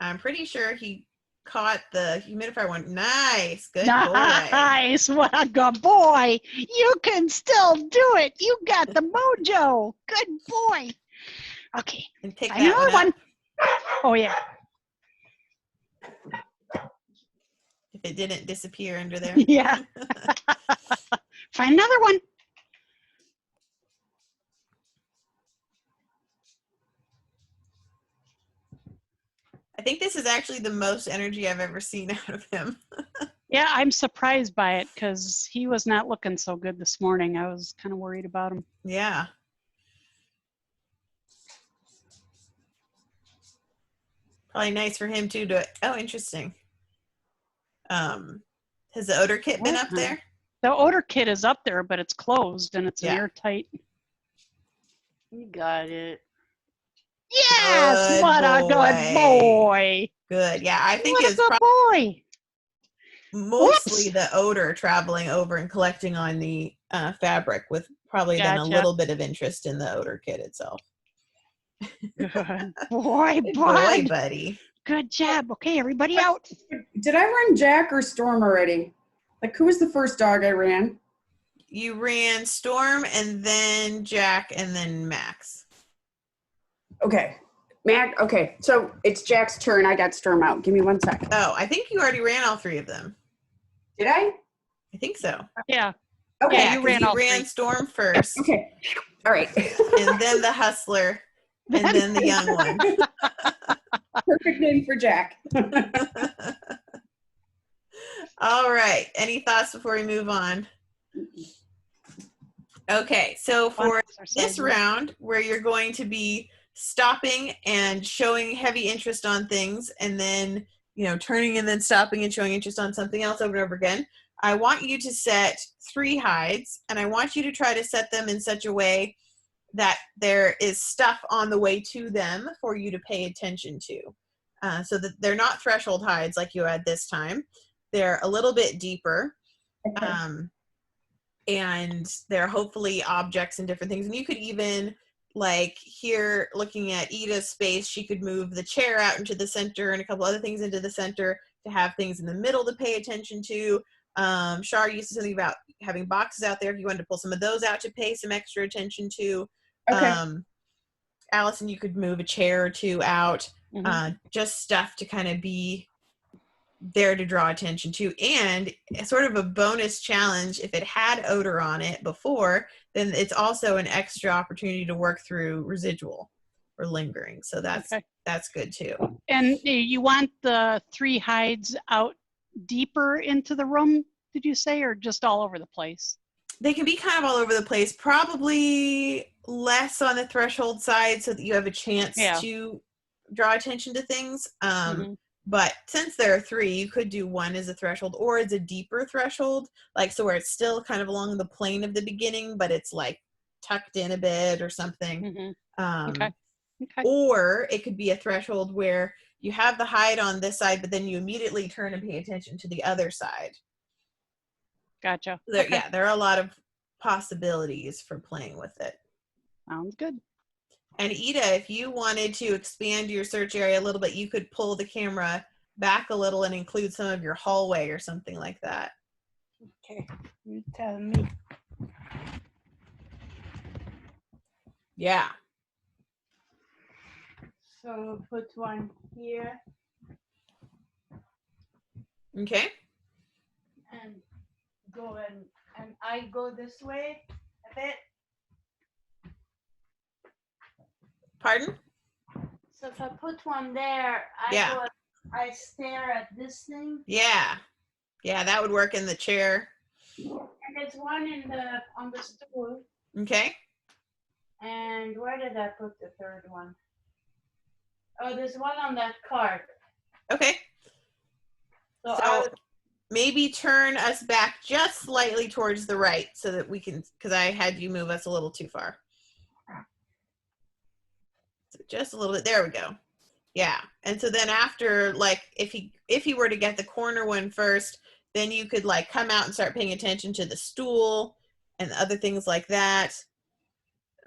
I'm pretty sure he caught the humidifier one. Nice. Good boy. Nice. What a good boy. You can still do it. You got the mojo. Good boy. Okay. And pick Find that another one one. up Oh, yeah. if it didn't disappear under there. Yeah. Find another one. I think this is actually the most energy I've ever seen out of him. Yeah, I'm surprised by it because he was not looking so good this morning. I was kind of worried about him. Yeah. Probably nice for him too to, oh, interesting. Has the odor kit been up there? The odor kit is up there, but it's closed and it's an Yeah. airtight. You got it. Yes, Good what a good boy. Good. Yeah, I think What a it's good boy. mostly Whoops. the odor traveling over and collecting on the fabric, with probably then a Gotcha. little bit of interest in the odor kit itself. Good boy, Good boy, bud. buddy. Good job. Okay, everybody out. Did I run Jack or Storm already? Like, who was the first dog I ran? You ran Storm and then Jack and then Max. Okay. Mac, okay. So it's Jack's turn. I got Storm out. Give me 1 second. Oh, I think you already ran all three of them. Did I? I think so. Yeah. Okay. Yeah, you 'cause ran all three. Storm first, Okay. All right. and then the Hustler, and then the young one. Perfect name for Jack. All right. Any thoughts before we move on? Okay, so for this round, where you're going to be stopping and showing heavy interest on things, and then, you know, turning and then stopping and showing interest on something else over and over again, I want you to set 3 hides, and I want you to try to set them in such a way that there is stuff on the way to them for you to pay attention to. So that they're not threshold hides like you had this time. They're a little bit deeper. Okay. And they're hopefully objects and different things. And you could even, like here, looking at Ida's space, she could move the chair out into the center and a couple other things into the center to have things in the middle to pay attention to. Shar used to something about having boxes out there if you wanted to pull some of those out to pay some extra attention to. Okay. Allison, you could move a chair or two out. Mhm. Just stuff to kind of be there to draw attention to, and sort of a bonus challenge. If it had odor on it before, then it's also an extra opportunity to work through residual or lingering. So that's good too. And you want the 3 hides out deeper into the room, did you say, or just all over the place? They can be kind of all over the place, probably less on the threshold side so that you have a chance to draw attention to things. But since there are 3, you could do 1 as a threshold or as a deeper threshold, like so where it's still kind of along the plane of the beginning, but it's like tucked in a bit or something. Okay. Or it could be a threshold where you have the hide on this side, but then you immediately turn and pay attention to the other side. Gotcha. Yeah, there are a lot of possibilities for playing with it. Sounds good. And Ida, if you wanted to expand your search area a little bit, you could pull the camera back a little and include some of your hallway or something like that. Okay, you tell me. Yeah. So put 1 here Okay. and go and I go this way a bit. Pardon? So if I put 1 there, I stare at this thing. Yeah. Yeah, that would work in the chair. And there's 1 on the stool. Okay. And where did I put the 3rd one? Oh, there's 1 on that card. Okay. So maybe turn us back just slightly towards the right so that we can, because I had you move us a little too far. So just a little bit. There we go. Yeah. And so then after, like, if he were to get the corner one first, then you could like come out and start paying attention to the stool and other things like that.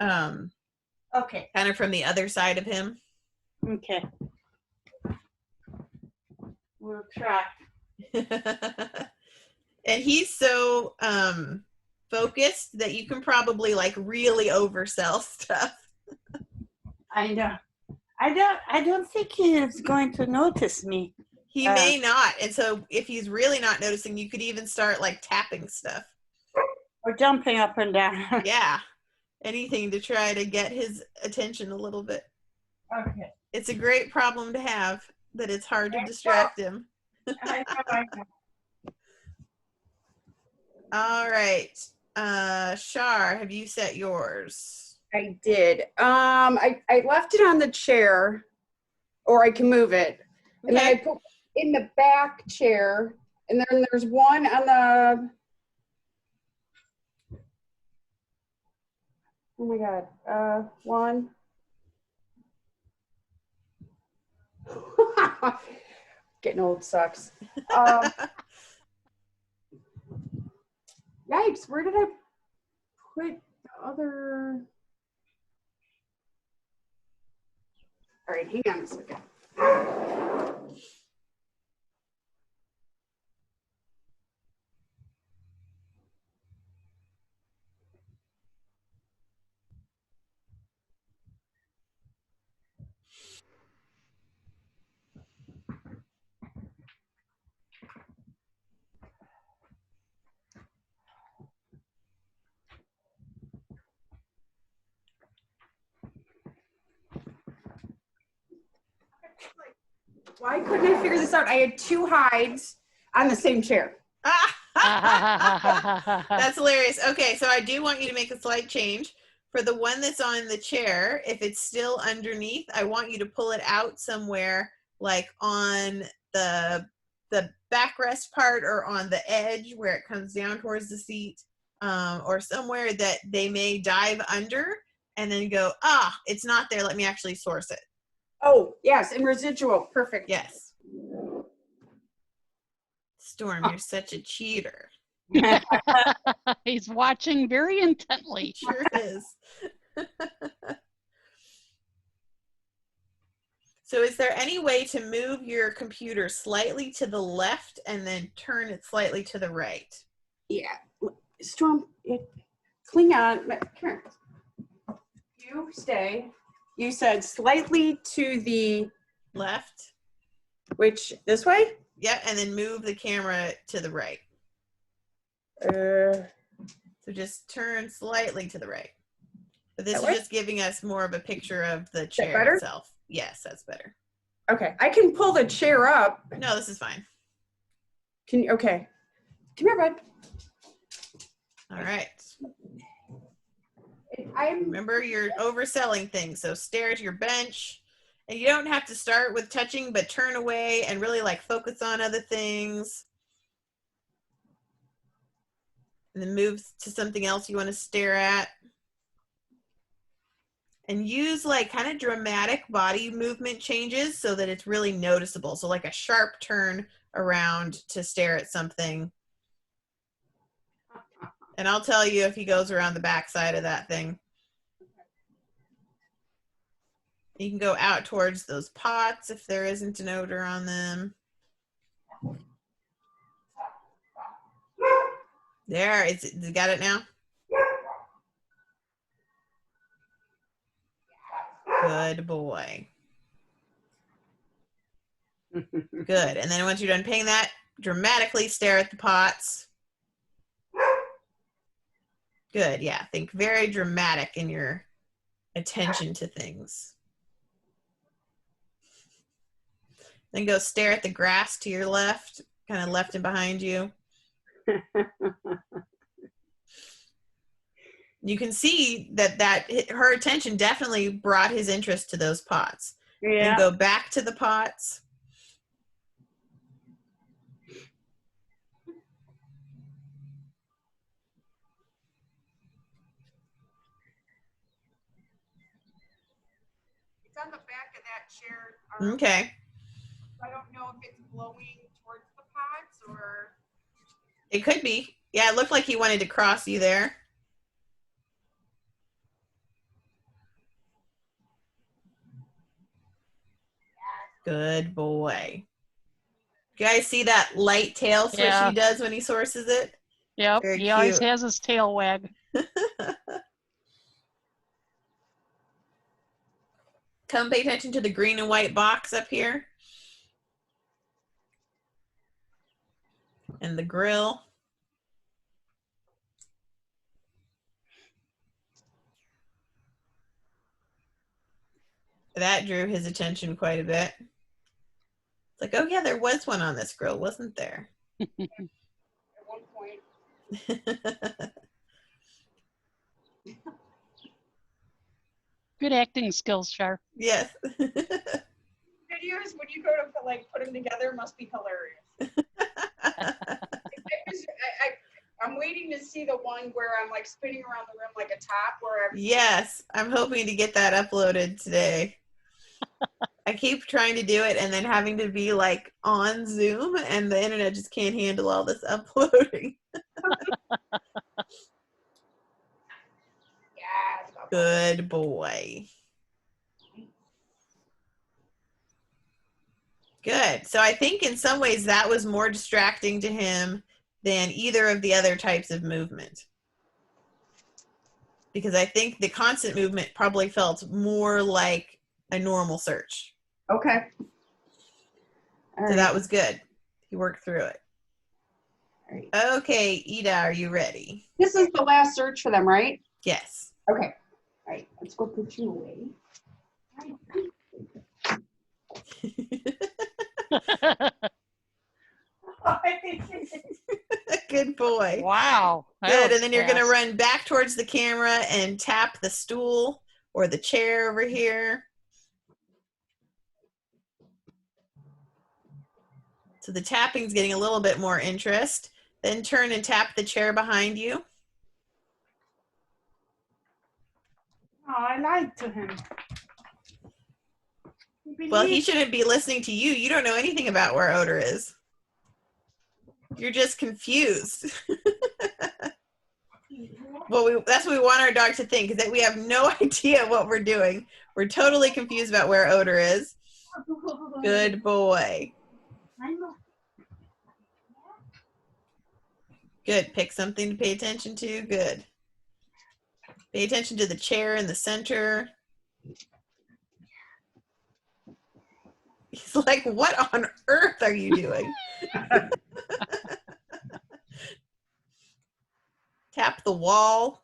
Okay. Kind of from the other side of him. Okay. We'll try. And he's so focused that you can probably like really oversell stuff. I know. I don't think he is going to notice me. He may not. And so if he's really not noticing, you could even start like tapping stuff. Or jumping up and down. Yeah. Anything to try to get his attention a little bit. Okay. It's a great problem to have, that it's hard to distract him. I know. All right. Shar, have you set yours? I did. I left it on the chair, or I can move it. And then I put in the back chair, and then there's 1 on the, oh my God, 1, Getting old sucks. Yikes, where did I put the other? All right, hang on a second. Why couldn't I figure this out? I had two hides on the same chair. That's hilarious. Okay, so I do want you to make a slight change. For the one that's on the chair, if it's still underneath, I want you to pull it out somewhere, like on the backrest part or on the edge where it comes down towards the seat, or somewhere that they may dive under and then go, it's not there. Let me actually source it. Oh, yes, and residual. Perfect. Yes. Storm, you're such a cheater. He's watching very intently. Sure is. So is there any way to move your computer slightly to the left and then turn it slightly to the right? Yeah. Storm, cling on. Come here. You stay. You said slightly to the Left? which this way? Yeah, and then move the camera to the right. So just turn slightly to the right. But this That is way? just giving us more of a picture of the chair better? itself. Yes, that's better. Okay. I can pull the chair up. No, this is fine. Can you? Okay. Come here, bud. All right. I'm Remember, you're overselling things. So stare at your bench. And you don't have to start with touching, but turn away and really like focus on other things. And then move to something else you want to stare at. And use like kind of dramatic body movement changes so that it's really noticeable. So like a sharp turn around to stare at something. And I'll tell you if he goes around the backside of that thing. You can go out towards those pots if there isn't an odor on them. There, you got it now? Good boy. Good. And then once you're done paying that, dramatically stare at the pots. Good. Yeah. Think very dramatic in your attention to things. Then go stare at the grass to your left, kind of left and behind you. You can see that her attention definitely brought his interest to those pots. yeah. And go back to the pots. It's on the back of that chair. Okay. I don't know if it's blowing towards the pots or. It could be. Yeah, it looked like he wanted to cross you there. Good boy. You guys see that light tail switch Yeah. he does when he sources it? Yep, Very he always cute. has his tail wag. Come pay attention to the green and white box up here. And the grill. That drew his attention quite a bit. It's like, oh yeah, there was one on this grill, wasn't there? At one point. Good acting skills, Char. Yes. Videos when you go to like put them together must be hilarious. I'm waiting to see the one where I'm like spinning around the room like a top where I'm. Yes, I'm hoping to get that uploaded today. I keep trying to do it and then having to be like on Zoom, and the internet just can't handle all this uploading. Good boy. Good. So I think in some ways that was more distracting to him than either of the other types of movement. Because I think the constant movement probably felt more like a normal search. Okay. All So right. that was good. He worked through it. All right. Okay, Ida, are you ready? This is the last search for them, right? Yes. Okay. All right. Let's go put you away. Good boy. Wow. that Good. was And then you're going to fast. run back towards the camera and tap the stool or the chair over here. So the tapping's getting a little bit more interest. Then turn and tap the chair behind you. Oh, I lied to him. Well, he shouldn't be listening to you. You don't know anything about where odor is. You're just confused. Well, that's what we want our dog to think, is that we have no idea what we're doing. We're totally confused about where odor is. Good boy. Good. Pick something to pay attention to. Good. Pay attention to the chair in the center. He's like, what on earth are you doing? Tap the wall.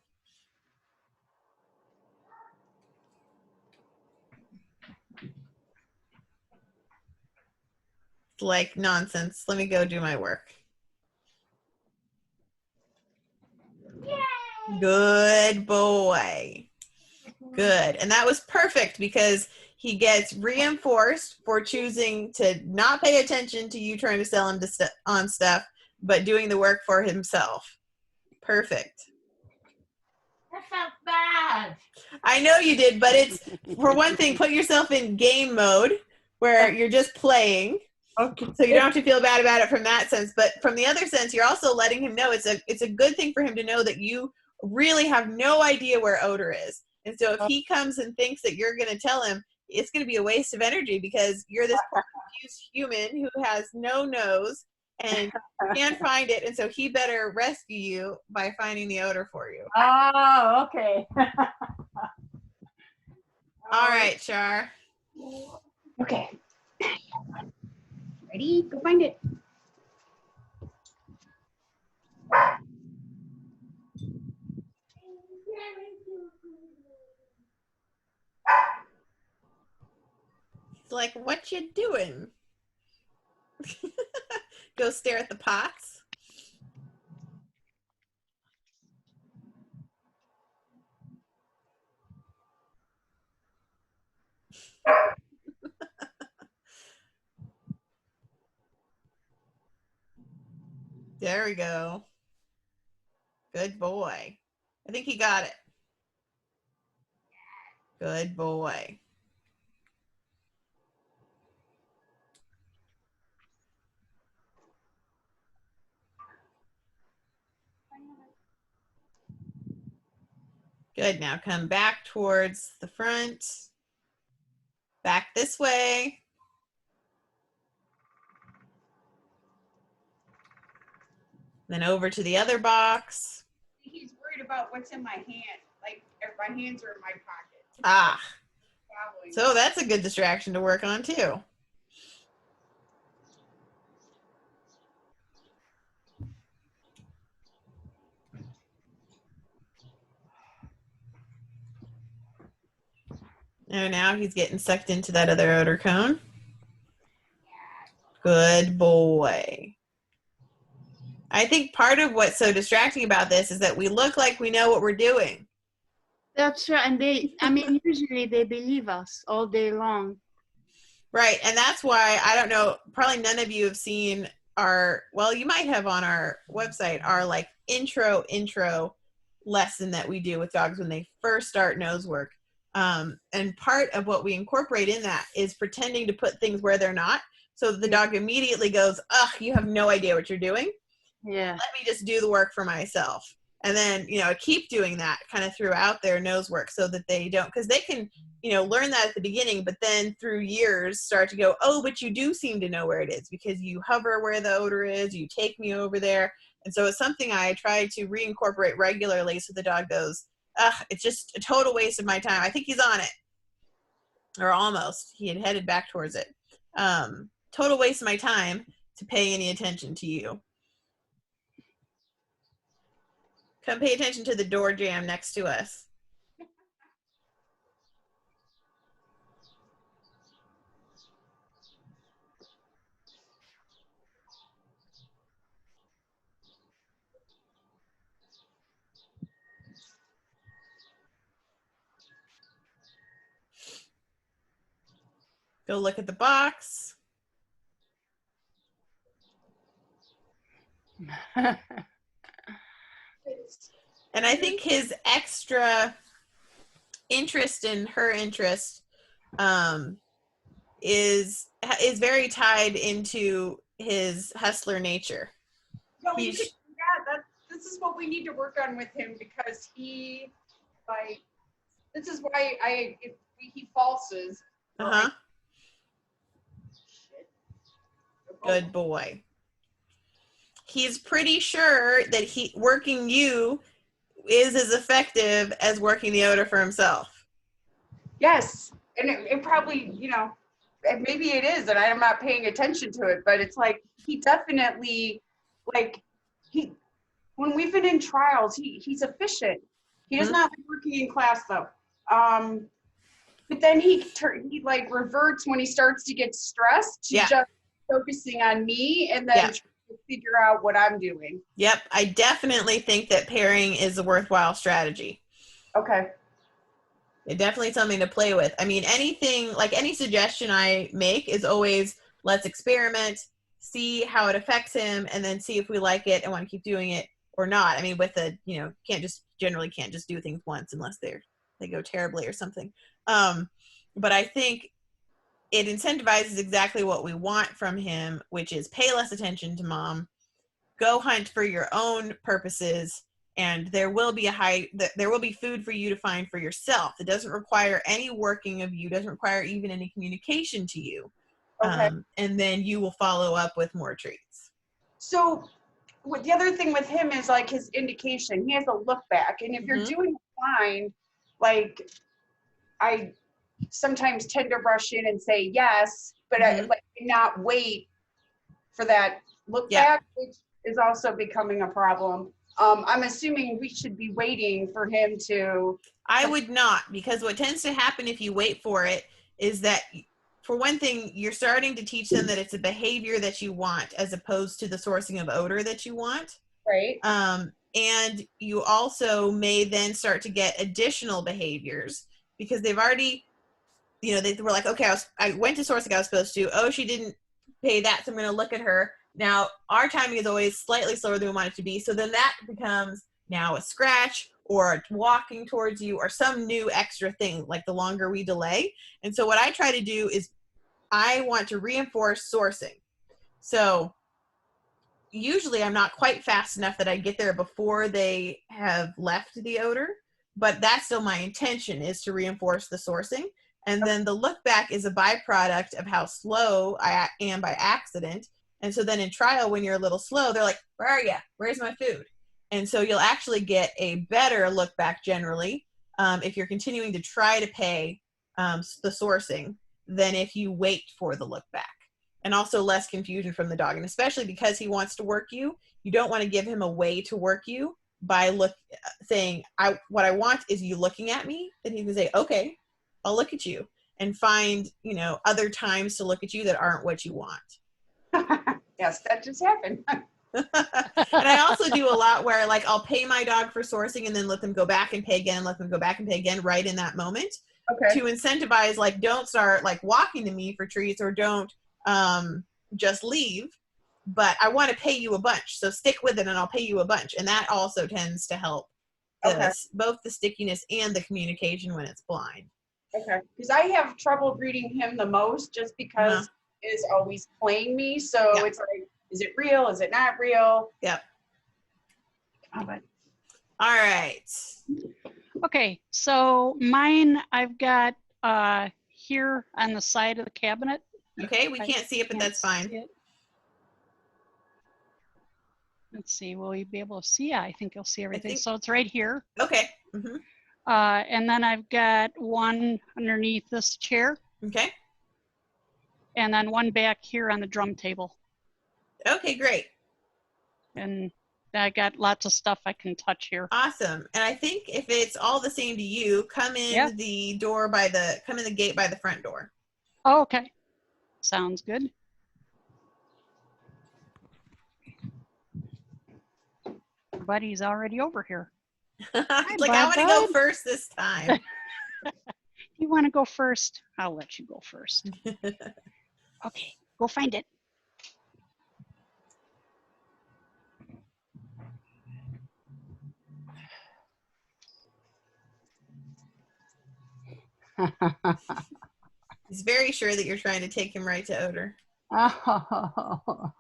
It's like nonsense. Let me go do my work. Good boy. Good. And that was perfect because he gets reinforced for choosing to not pay attention to you trying to sell him on stuff, but doing the work for himself. Perfect. That felt bad. I know you did, but it's, for one thing, put yourself in game mode where you're just playing. Okay. So you don't have to feel bad about it from that sense. But from the other sense, you're also letting him know it's a good thing for him to know that you really have no idea where odor is. And so if he comes and thinks that you're going to tell him, it's going to be a waste of energy because you're this confused human who has no nose and can't find it. And so he better rescue you by finding the odor for you. Oh, okay. All right, Char. Okay. Ready? Go find it. It's like, what you doing? Go stare at the pots. There we go. Good boy. I think he got it. Good boy. Good. Now come back towards the front. Back this way. Then over to the other box. He's worried about what's in my hand. Like, if my hands are in my pocket. Ah, Probably. so that's a good distraction to work on too. Oh, now he's getting sucked into that other odor cone. Good boy. I think part of what's so distracting about this is that we look like we know what we're doing. That's right. And usually they believe us all day long. Right. And that's why, I don't know, probably none of you have seen well, you might have on our website, our like intro lesson that we do with dogs when they first start nose work. And part of what we incorporate in that is pretending to put things where they're not. So the dog immediately goes, ugh, you have no idea what you're doing. Yeah. Let me just do the work for myself. And then, keep doing that kind of throughout their nose work so that they don't, because they can, learn that at the beginning, but then through years start to go, oh, but you do seem to know where it is because you hover where the odor is, you take me over there. And so it's something I try to reincorporate regularly so the dog goes, ugh, it's just a total waste of my time. I think he's on it. Or almost. He had headed back towards it. Total waste of my time to pay any attention to you. Come pay attention to the door jamb next to us. Go look at the box. And I think his extra interest in her interest is very tied into his hustler nature. No, this is what we need to work on with him because he, this is why he falses. Uh-huh. Good boy. He's pretty sure that working you is as effective as working the odor for himself. Yes. And it probably, maybe it is, and I'm not paying attention to it, but it's like, he definitely, when we've been in trials, he's efficient. He does not like working in class though. But then he reverts when he starts to get stressed to just focusing on me and then trying to figure out what I'm doing. Yep. I definitely think that pairing is a worthwhile strategy. Okay. It's definitely something to play with. I mean, any suggestion I make is always, let's experiment, see how it affects him, and then see if we like it and want to keep doing it or not. I mean, can't just do things once unless they go terribly or something. But I think it incentivizes exactly what we want from him, which is pay less attention to mom, go hunt for your own purposes, and there will be food for you to find for yourself. It doesn't require any working of you, doesn't require even any communication to you. Okay. And then you will follow up with more treats. So the other thing with him is his indication. He has a look back, and if you're doing fine, I sometimes tend to rush in and say yes, but I not wait for that look back, which is also becoming a problem. I'm assuming we should be waiting for him to. I would not, because what tends to happen if you wait for it is that, for one thing, you're starting to teach them that it's a behavior that you want as opposed to the sourcing of odor that you want. Right. And you also may then start to get additional behaviors because they've already, they were like, okay, I went to source like I was supposed to. Oh, she didn't pay that, so I'm going to look at her. Now, our timing is always slightly slower than we want it to be. So then that becomes now a scratch or walking towards you or some new extra thing, like the longer we delay. And so what I try to do is I want to reinforce sourcing. So usually I'm not quite fast enough that I get there before they have left the odor, but that's still my intention, is to reinforce the sourcing. And then the look back is a byproduct of how slow I am by accident. And so then in trial, when you're a little slow, they're like, where are you? Where's my food? And so you'll actually get a better look back generally if you're continuing to try to pay the sourcing than if you wait for the look back. And also less confusion from the dog. And especially because he wants to work you, you don't want to give him a way to work you by saying, what I want is you looking at me. Then he can say, okay, I'll look at you, and find, other times to look at you that aren't what you want. Yes, that just happened. And I also do a lot where I'll pay my dog for sourcing and then let them go back and pay again, let them go back and pay again right in that moment. Okay. To incentivize, don't start walking to me for treats, or don't just leave, but I want to pay you a bunch. So stick with it and I'll pay you a bunch. And that also tends to help both the stickiness and the communication when it's blind. Okay. Because I have trouble reading him the most just because he is always playing me. So Yeah. it's like, is it real? Is it not real? Yep. Oh, but All right. Okay, so mine I've got here on the side of the cabinet. Okay, we I can't see it, but can't that's fine. see it. Let's see, will you be able to see? Yeah, I think you'll see everything. think- So it's right here. Okay. Hmm. And then I've got one underneath this chair Okay. and then one back here on the drum table. Okay, great. And I got lots of stuff I can touch here. Awesome. And I think if it's all the same to you, come in Yeah. the gate by the front door. Oh, okay. Sounds good. Buddy's already over here. It's like, I want to go Bud. first this time. You want to go first? I'll let you go first. Okay, go find it. He's very sure that you're trying to take him right to odor. Oh.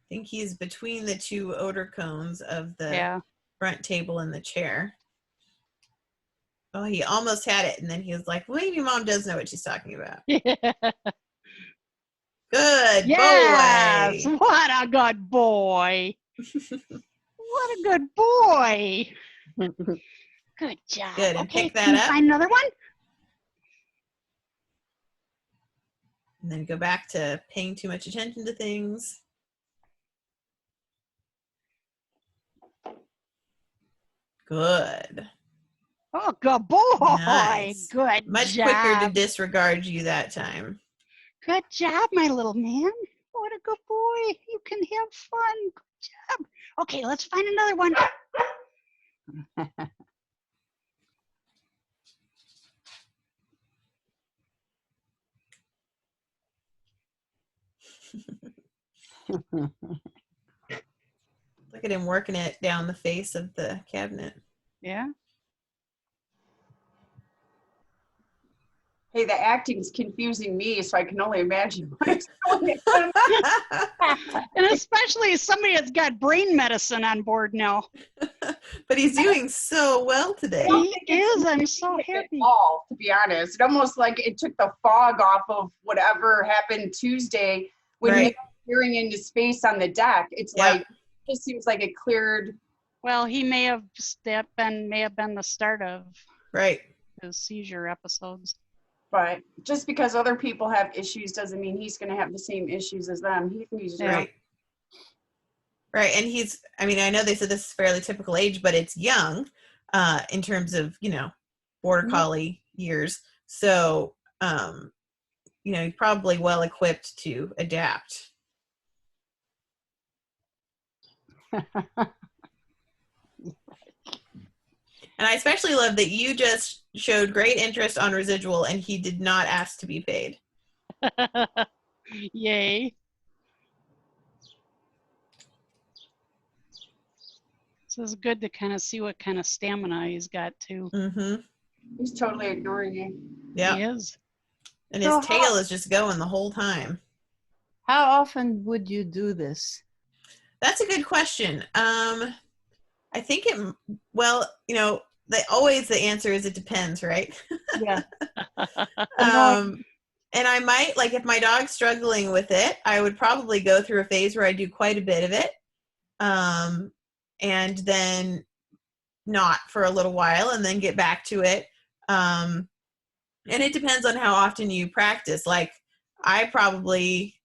I think he's between the two odor cones of the Yeah. front table and the chair. Oh, he almost had it, and then he was like, well, maybe mom does know what she's talking about. Good Yes, boy. what a good boy. What a good boy. Good job. Good, and Okay, pick that can you up. find another one? And then go back to paying too much attention to things. Good. Oh, good boy. Nice. Good Much job. quicker to disregard you that time. Good job, my little man. What a good boy. You can have fun. Good job. Okay, let's find another one. Look at him working it down the face of the cabinet. Yeah. hey, the acting's confusing me, so I can only imagine what it's doing. And especially somebody that's got brain medicine on board now. But he's doing so well today. don't He think it's is. I'm so confusing at happy. all, to be honest. It almost like it took the fog off of whatever happened Tuesday when he Right. was peering into space on the deck. It's Yeah. like, it just seems like it cleared. Well, he may have been the start of Right. his seizure episodes. But just because other people have issues doesn't mean he's going to have the same issues as them. He's Yeah. Right. Right. And he's, I mean, I know they said this is fairly typical age, but it's young in terms of, border Mhm. collie years. So, he's probably well equipped to adapt. And I especially love that you just showed great interest on residual and he did not ask to be paid. Yay. So it's good to kind of see what kind of stamina he's got too. Mm-hmm. He's totally ignoring you. Yeah. He is. And his So tail is just going the whole time. How often would you do this? That's a good question. I think the answer is it depends, right? Yeah. And I might, like, if my dog's struggling with it, I would probably go through a phase where I do quite a bit of it. And then not for a little while and then get back to it. And it depends on how often you practice. Like, I probably,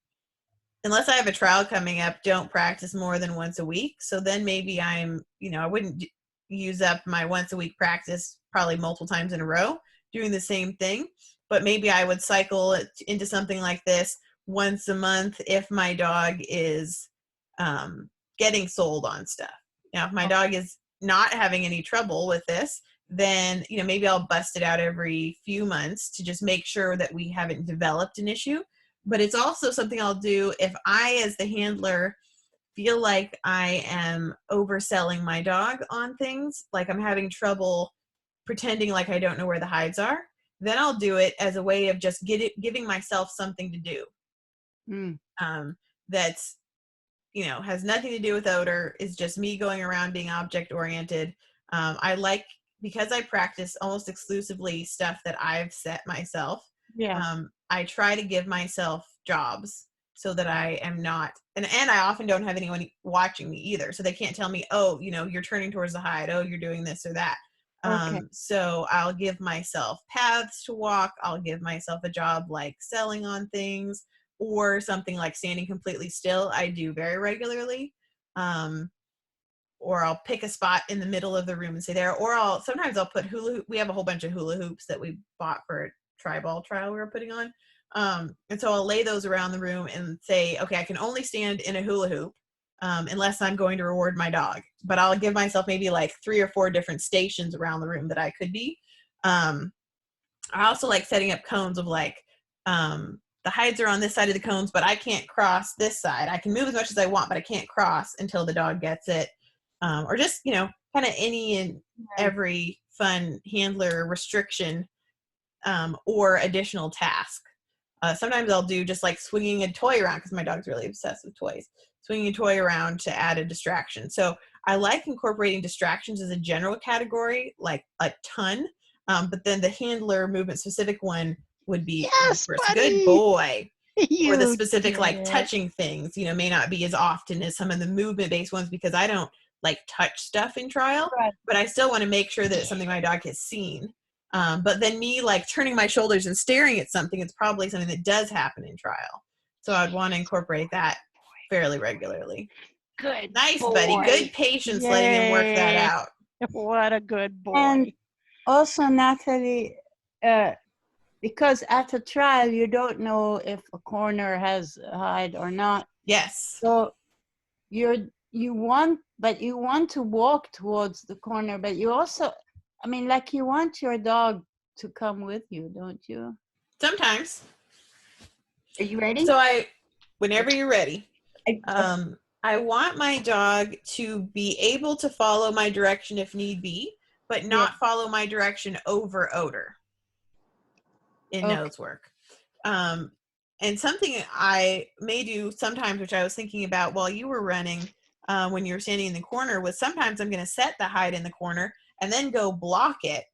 unless I have a trial coming up, don't practice more than once a week. So then maybe I wouldn't use up my once a week practice probably multiple times in a row doing the same thing. But maybe I would cycle it into something like this once a month if my dog is getting sold on stuff. Now, if my dog is not having any trouble with this then, you know, maybe I'll bust it out every few months to just make sure that we haven't developed an issue. But it's also something I'll do if I, as the handler, feel like I am overselling my dog on things, like I'm having trouble pretending like I don't know where the hides are, then I'll do it as a way of just giving myself something to do. Mm. That's, you know, has nothing to do with odor, is just me going around being object oriented. I like, because I practice almost exclusively stuff that I've set myself, Yeah. I try to give myself jobs so that I am not, and I often don't have anyone watching me either. So they can't tell me, oh, you know, you're turning towards the hide. Oh, you're doing this or that. Okay. So I'll give myself paths to walk. I'll give myself a job like selling on things, or something like standing completely still. I do very regularly. Or I'll pick a spot in the middle of the room and stay there. Or sometimes I'll put hula hoop. We have a whole bunch of hula hoops that we bought for a tri-ball trial we were putting on. And so I'll lay those around the room and say, okay, I can only stand in a hula hoop unless I'm going to reward my dog. But I'll give myself maybe like 3 or 4 different stations around the room that I could be. I also like setting up cones of like, the hides are on this side of the cones, but I can't cross this side. I can move as much as I want, but I can't cross until the dog gets it. Or just, you know, kind of any and every fun handler restriction or additional task. Sometimes I'll do just like swinging a toy around, because my dog's really obsessed with toys. Swinging a toy around to add a distraction. So I like incorporating distractions as a general category, like a ton. But then the handler movement specific one would be Yes, first. buddy. Good boy. Or the You specific did like it. touching things, you know, may not be as often as some of the movement based ones, because I don't like touch stuff in trial, Right. but I still want to make sure that it's something my dog has seen. But then me like turning my shoulders and staring at something, it's probably something that does happen in trial. So I'd want to incorporate that fairly regularly. Good Nice, boy. buddy. Good patience letting him work that Yay. out. What a good boy. And also, Natalie, because at a trial you don't know if a corner has a hide or not. Yes. So you want to walk towards the corner, but you also, I mean, like you want your dog to come with you, don't you? Sometimes. Are you ready? So whenever you're ready, I want my dog to be able to follow my direction if need be, but not follow my direction over odor in nose work. And something I may do sometimes, which I was thinking about while you were running, when you were standing in the corner, was sometimes I'm going to set the hide in the corner and then go block it.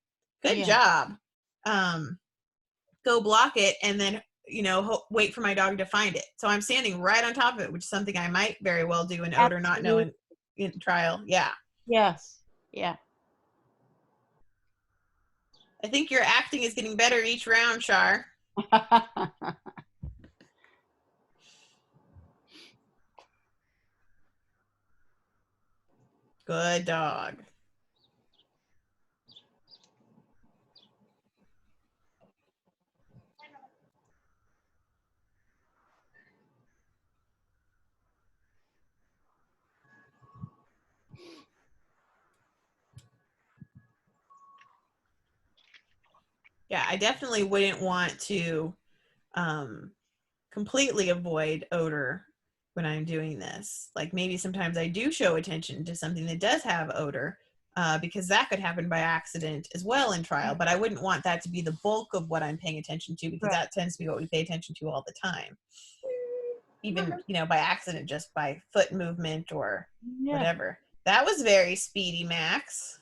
Good job. Go block it and then, you know, wait for my dog to find it. So I'm standing right on top of it, which is something I might very well do in odor, not knowing in trial. Yeah. Yes. Yeah. I think your acting is getting better each round, Shar. Good dog. Yeah, I definitely wouldn't want to completely avoid odor when I'm doing this. Like maybe sometimes I do show attention to something that does have odor, because that could happen by accident as well in trial, but I wouldn't want that to be the bulk of what I'm paying attention to, because that tends to be what we pay attention to all the time. Even, you know, by accident, just by foot movement or whatever. That was very speedy, Max.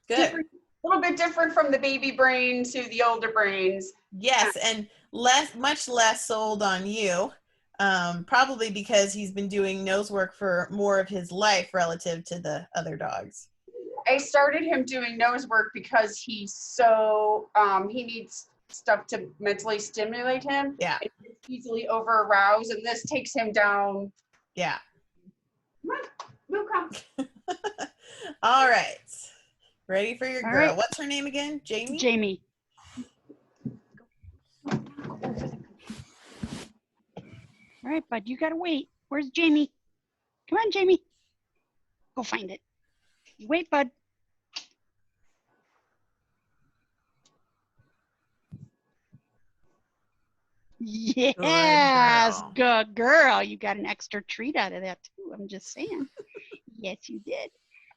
Good. A little bit different from the baby brain to the older brains. Yes, and much less sold on you, probably because he's been doing nose work for more of his life relative to the other dogs. I started him doing nose work because he's so, he needs stuff to mentally stimulate him. Yeah. He's easily over aroused, and this takes him down. Yeah. Come. All right. Ready for your All girl. right. What's her name again? Jamie? Jamie. All right, bud, you gotta wait. Where's Jamie? Come on, Jamie. Go find it. You wait, bud. Yes, girl. good girl. You got an extra treat out of that too. I'm just saying. Yes, you did.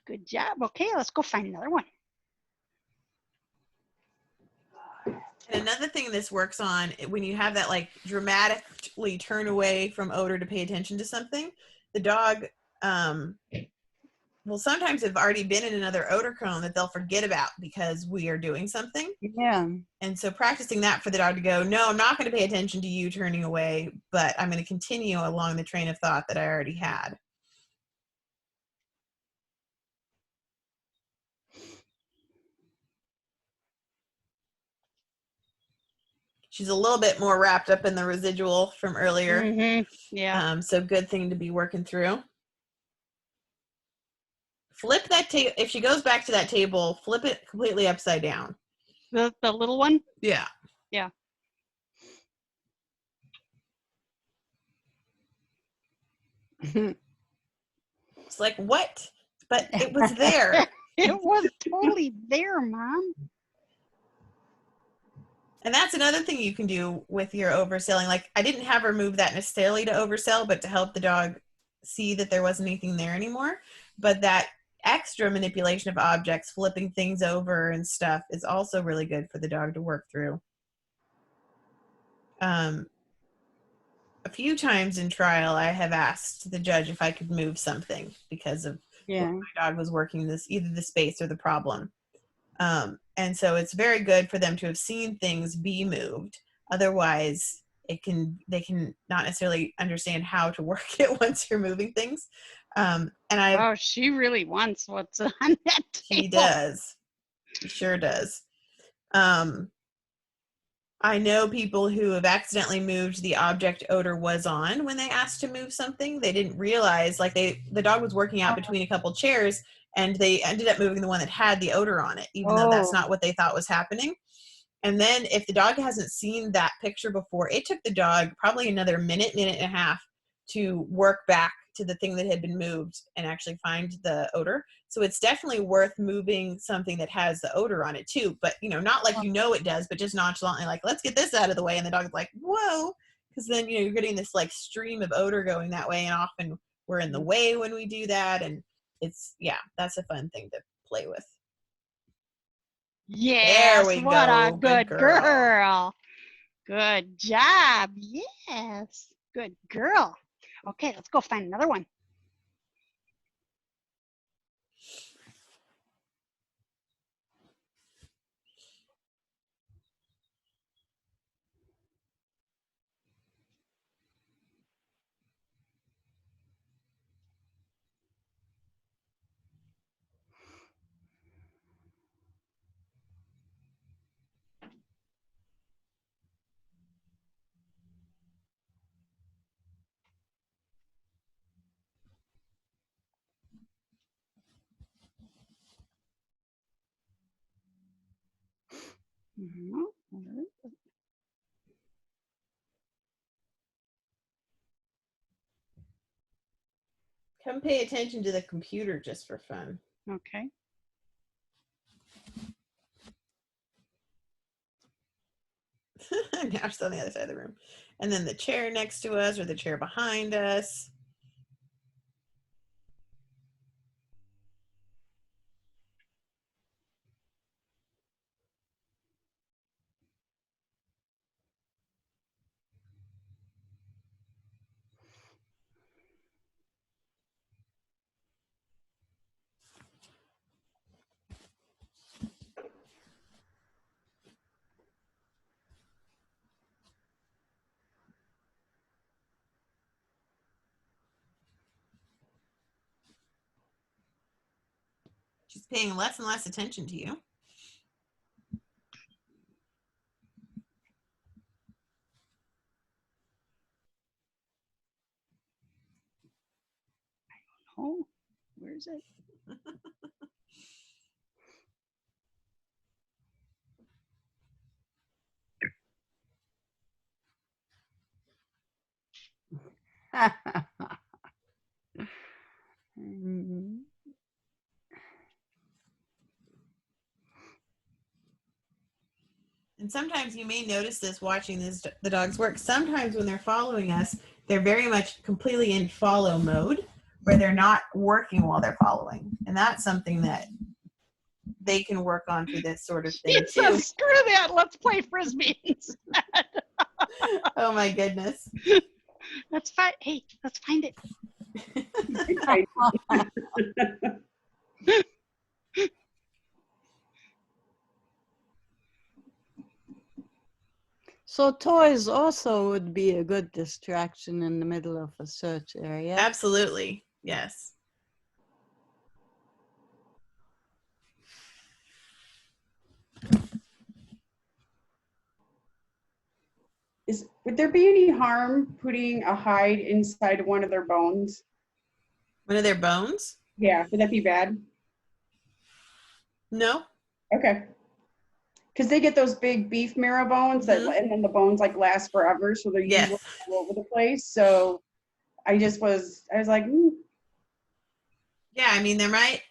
Good job. Okay, let's go find another one. And another thing this works on, when you have that like dramatically turn away from odor to pay attention to something, the dog will sometimes have already been in another odor cone that they'll forget about because we are doing something. Yeah. And so practicing that for the dog to go, no, I'm not going to pay attention to you turning away, but I'm going to continue along the train of thought that I already had. She's a little bit more wrapped up in the residual from earlier. Mm-hmm. Yeah. So good thing to be working through. Flip that table. If she goes back to that table, flip it completely upside down. The little one? Yeah. Yeah. It's like, what? But it was there. It was totally there, Mom. And that's another thing you can do with your overselling. Like, I didn't have her move that necessarily to oversell, but to help the dog see that there wasn't anything there anymore. But that extra manipulation of objects, flipping things over and stuff, is also really good for the dog to work through. A few times in trial, I have asked the judge if I could move something because of Yeah. my dog was working this, either the space or the problem. And so it's very good for them to have seen things be moved. Otherwise, they can not necessarily understand how to work it once you're moving things. And Oh, she really wants what's on that table. he does. He sure does. I know people who have accidentally moved the object odor was on when they asked to move something. They didn't realize, like the dog was working out between a couple chairs and they ended up moving the one that had the odor on it, even though that's Oh. not what they thought was happening. And then if the dog hasn't seen that picture before, it took the dog probably another minute and a half to work back to the thing that had been moved and actually find the odor. So it's definitely worth moving something that has the odor on it too. But, not like it does, but just nonchalantly like, let's get this out of the way. And the dog's like, whoa. Because then, you're getting this like stream of odor going that way. And often we're in the way when we do that. And that's a fun thing to play with. Yes, There we what a go. good Good girl. girl. Good job. Yes, good girl. Okay, let's go find another one. Mhm. Come pay attention to the computer just for fun. Okay. Now she's on the other side of the room. And then the chair next to us or the chair behind us. She's paying less and less attention to you. Oh, where's it? Mhm. And sometimes you may notice this watching the dogs work. Sometimes when they're following us, they're very much completely in follow mode, where they're not working while they're following. And that's something that they can work on for this sort of thing She too. says, screw that, let's play Frisbee instead. Oh my goodness. Let's find, hey, let's find it. So toys also would be a good distraction in the middle of a search area. Absolutely. Yes. Would there be any harm putting a hide inside one of their bones? One of their bones? Yeah, would that be bad? No. Okay. Because they get those big beef marrow bones that, Mhm. and then the bones like last forever, so they're Yes. usually all over the place. So I was like, Yeah, I mean, there might.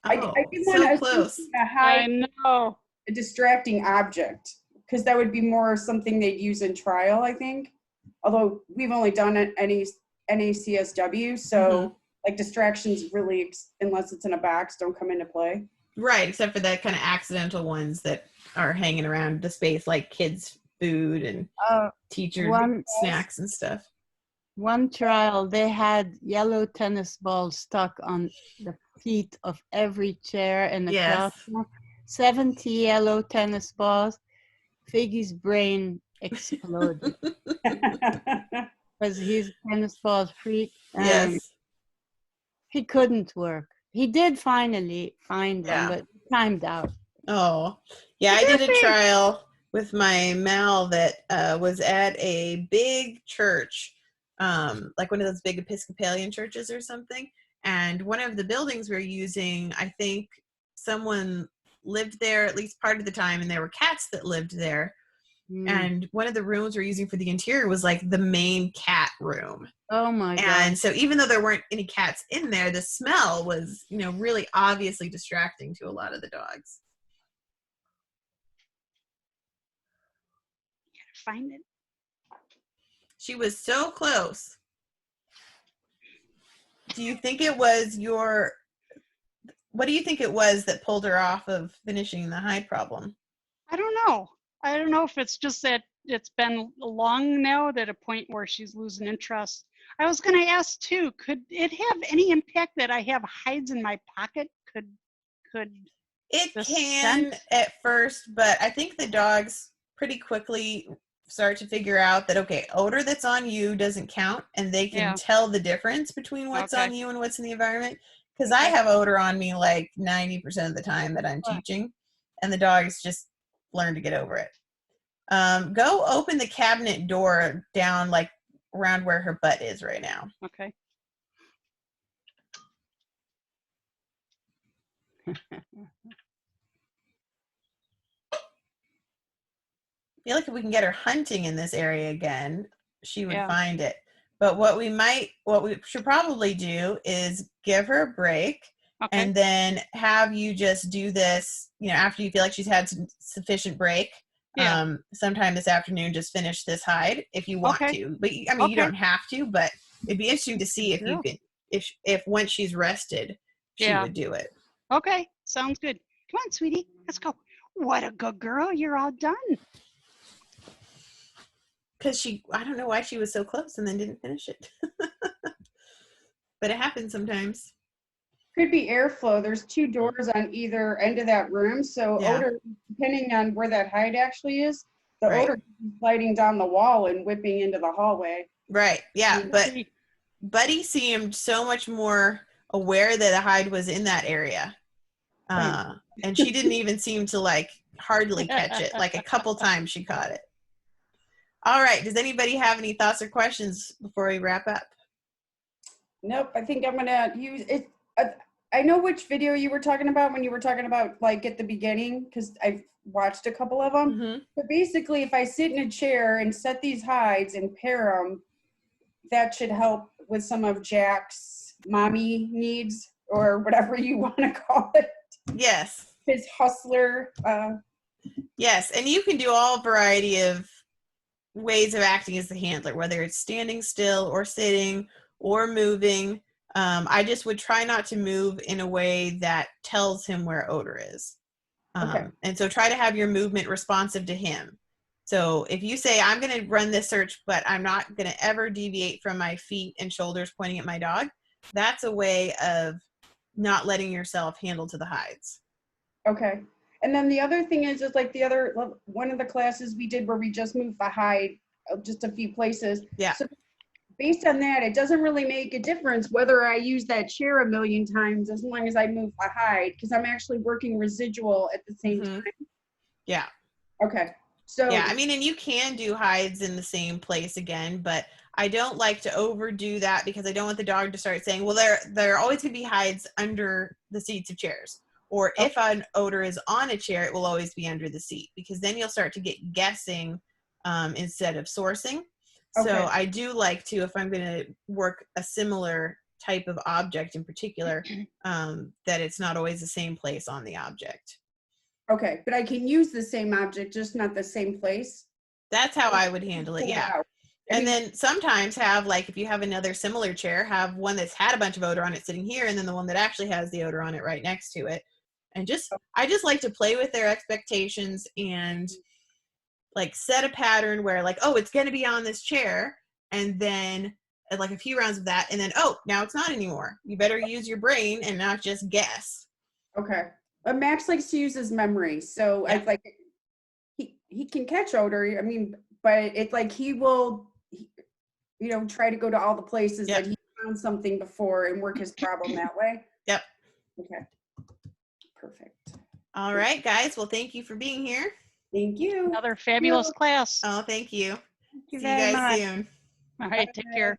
I Oh, didn't so want close. to I hide know. a distracting object, because that would be more something they'd use in trial, I think. Although we've only done it NACSW, so like distractions really, unless it's in a box, don't come into play. Right, except for that kind of accidental ones that are hanging around the space, like kids' food and teacher snacks and stuff. One trial, they had yellow tennis balls stuck on the feet of every chair in the Yes. classroom. 70 yellow tennis balls. Figgy's brain exploded because he's a tennis ball freak. And Yes. he couldn't work. He did finally find Yeah. one, but timed out. Oh, yeah, I did a trial with my Mal that was at a big church, like one of those big Episcopalian churches or something. And one of the buildings we're using, I think someone lived there at least part of the time, and there were cats that lived there. And one of the rooms we're using for the interior was like the main cat room. Oh my God. And so even though there weren't any cats in there, the smell was, really obviously distracting to a lot of the dogs. Find it. She was so close. Do you think it was what do you think it was that pulled her off of finishing the hide problem? I don't know. I don't know if it's just that it's been long now at a point where she's losing interest. I was going to ask too, could it have any impact that I have hides in my pocket? Could It the can scent? at first, but I think the dogs pretty quickly start to figure out that, okay, odor that's on you doesn't count, and they can tell the difference between what's on you and what's in the environment. Because I have odor on me like 90% of the time that I'm teaching, and the dogs just learn to get over it. Go open the cabinet door down like around where her butt is right now. Okay. I feel like if we can get her hunting in this area again, she would find it. But what we should probably do is give her a break, and then have you just do this, after you feel like she's had sufficient break. Sometime this afternoon, just finish this hide if you want to. But I mean, you don't have to, but it'd be interesting to see if you can, if once she's rested, she would do it. Okay, sounds good. Come on, sweetie, let's go. What a good girl, you're all done. Because I don't know why she was so close and then didn't finish it. But it happens sometimes. Could be airflow. There's 2 doors on either end of that room, so odor, depending on where that hide actually is, the odor is sliding down the wall and whipping into the hallway. Right, yeah, but Buddy seemed so much more aware that a hide was in that area. And she didn't even seem to hardly catch it. Like a couple times she caught it. All right, does anybody have any thoughts or questions before we wrap up? Nope, I think I'm gonna use it. I know which video you were talking about when you were talking about at the beginning, because I've watched a couple of them. Mm-hmm. But basically, if I sit in a chair and set these hides and pair them, that should help with some of Jack's mommy needs, or whatever you want to call it. Yes. His hustler Yes, and you can do all variety of ways of acting as the handler, whether it's standing still or sitting or moving. I just would try not to move in a way that tells him where odor is. Okay. And so try to have your movement responsive to him. So if you say, I'm going to run this search, but I'm not going to ever deviate from my feet and shoulders pointing at my dog, that's a way of not letting yourself handle to the hides. Okay. And then the other thing is like the other one of the classes we did where we just moved the hide just a few places. Yeah. So based on that, it doesn't really make a difference whether I use that chair a million times as long as I move the hide, because I'm actually working residual at the same time. Yeah. Okay. So Yeah, I mean, and you can do hides in the same place again, but I don't like to overdo that because I don't want the dog to start saying, well, there are always going to be hides under the seats of chairs. Or if an odor is on a chair, it will always be under the seat, because then you'll start to get guessing instead of sourcing. Okay. So I do like to, if I'm going to work a similar type of object in particular, that it's not always the same place on the object. okay, but I can use the same object, just not the same place. That's how I would handle it. Yeah. Wow. I And mean, then sometimes have, like, if you have another similar chair, have one that's had a bunch of odor on it sitting here, and then the one that actually has the odor on it right next to it. And I just like to play with their expectations and like set a pattern where, like, oh, it's going to be on this chair. And then like a few rounds of that. And then, oh, now it's not anymore. You better use your brain and not just guess. okay. But Max likes to use his memory. So Yeah. I like, he can catch odor. I mean, but it's like he will, try to go to all the places Yep. that he found something before and work his problem that way. Yep. Okay. Perfect. All right, guys. Well, thank you for being here. Thank you. Another fabulous class. Oh, thank you. Thank you See you very guys much. soon. All right, take care.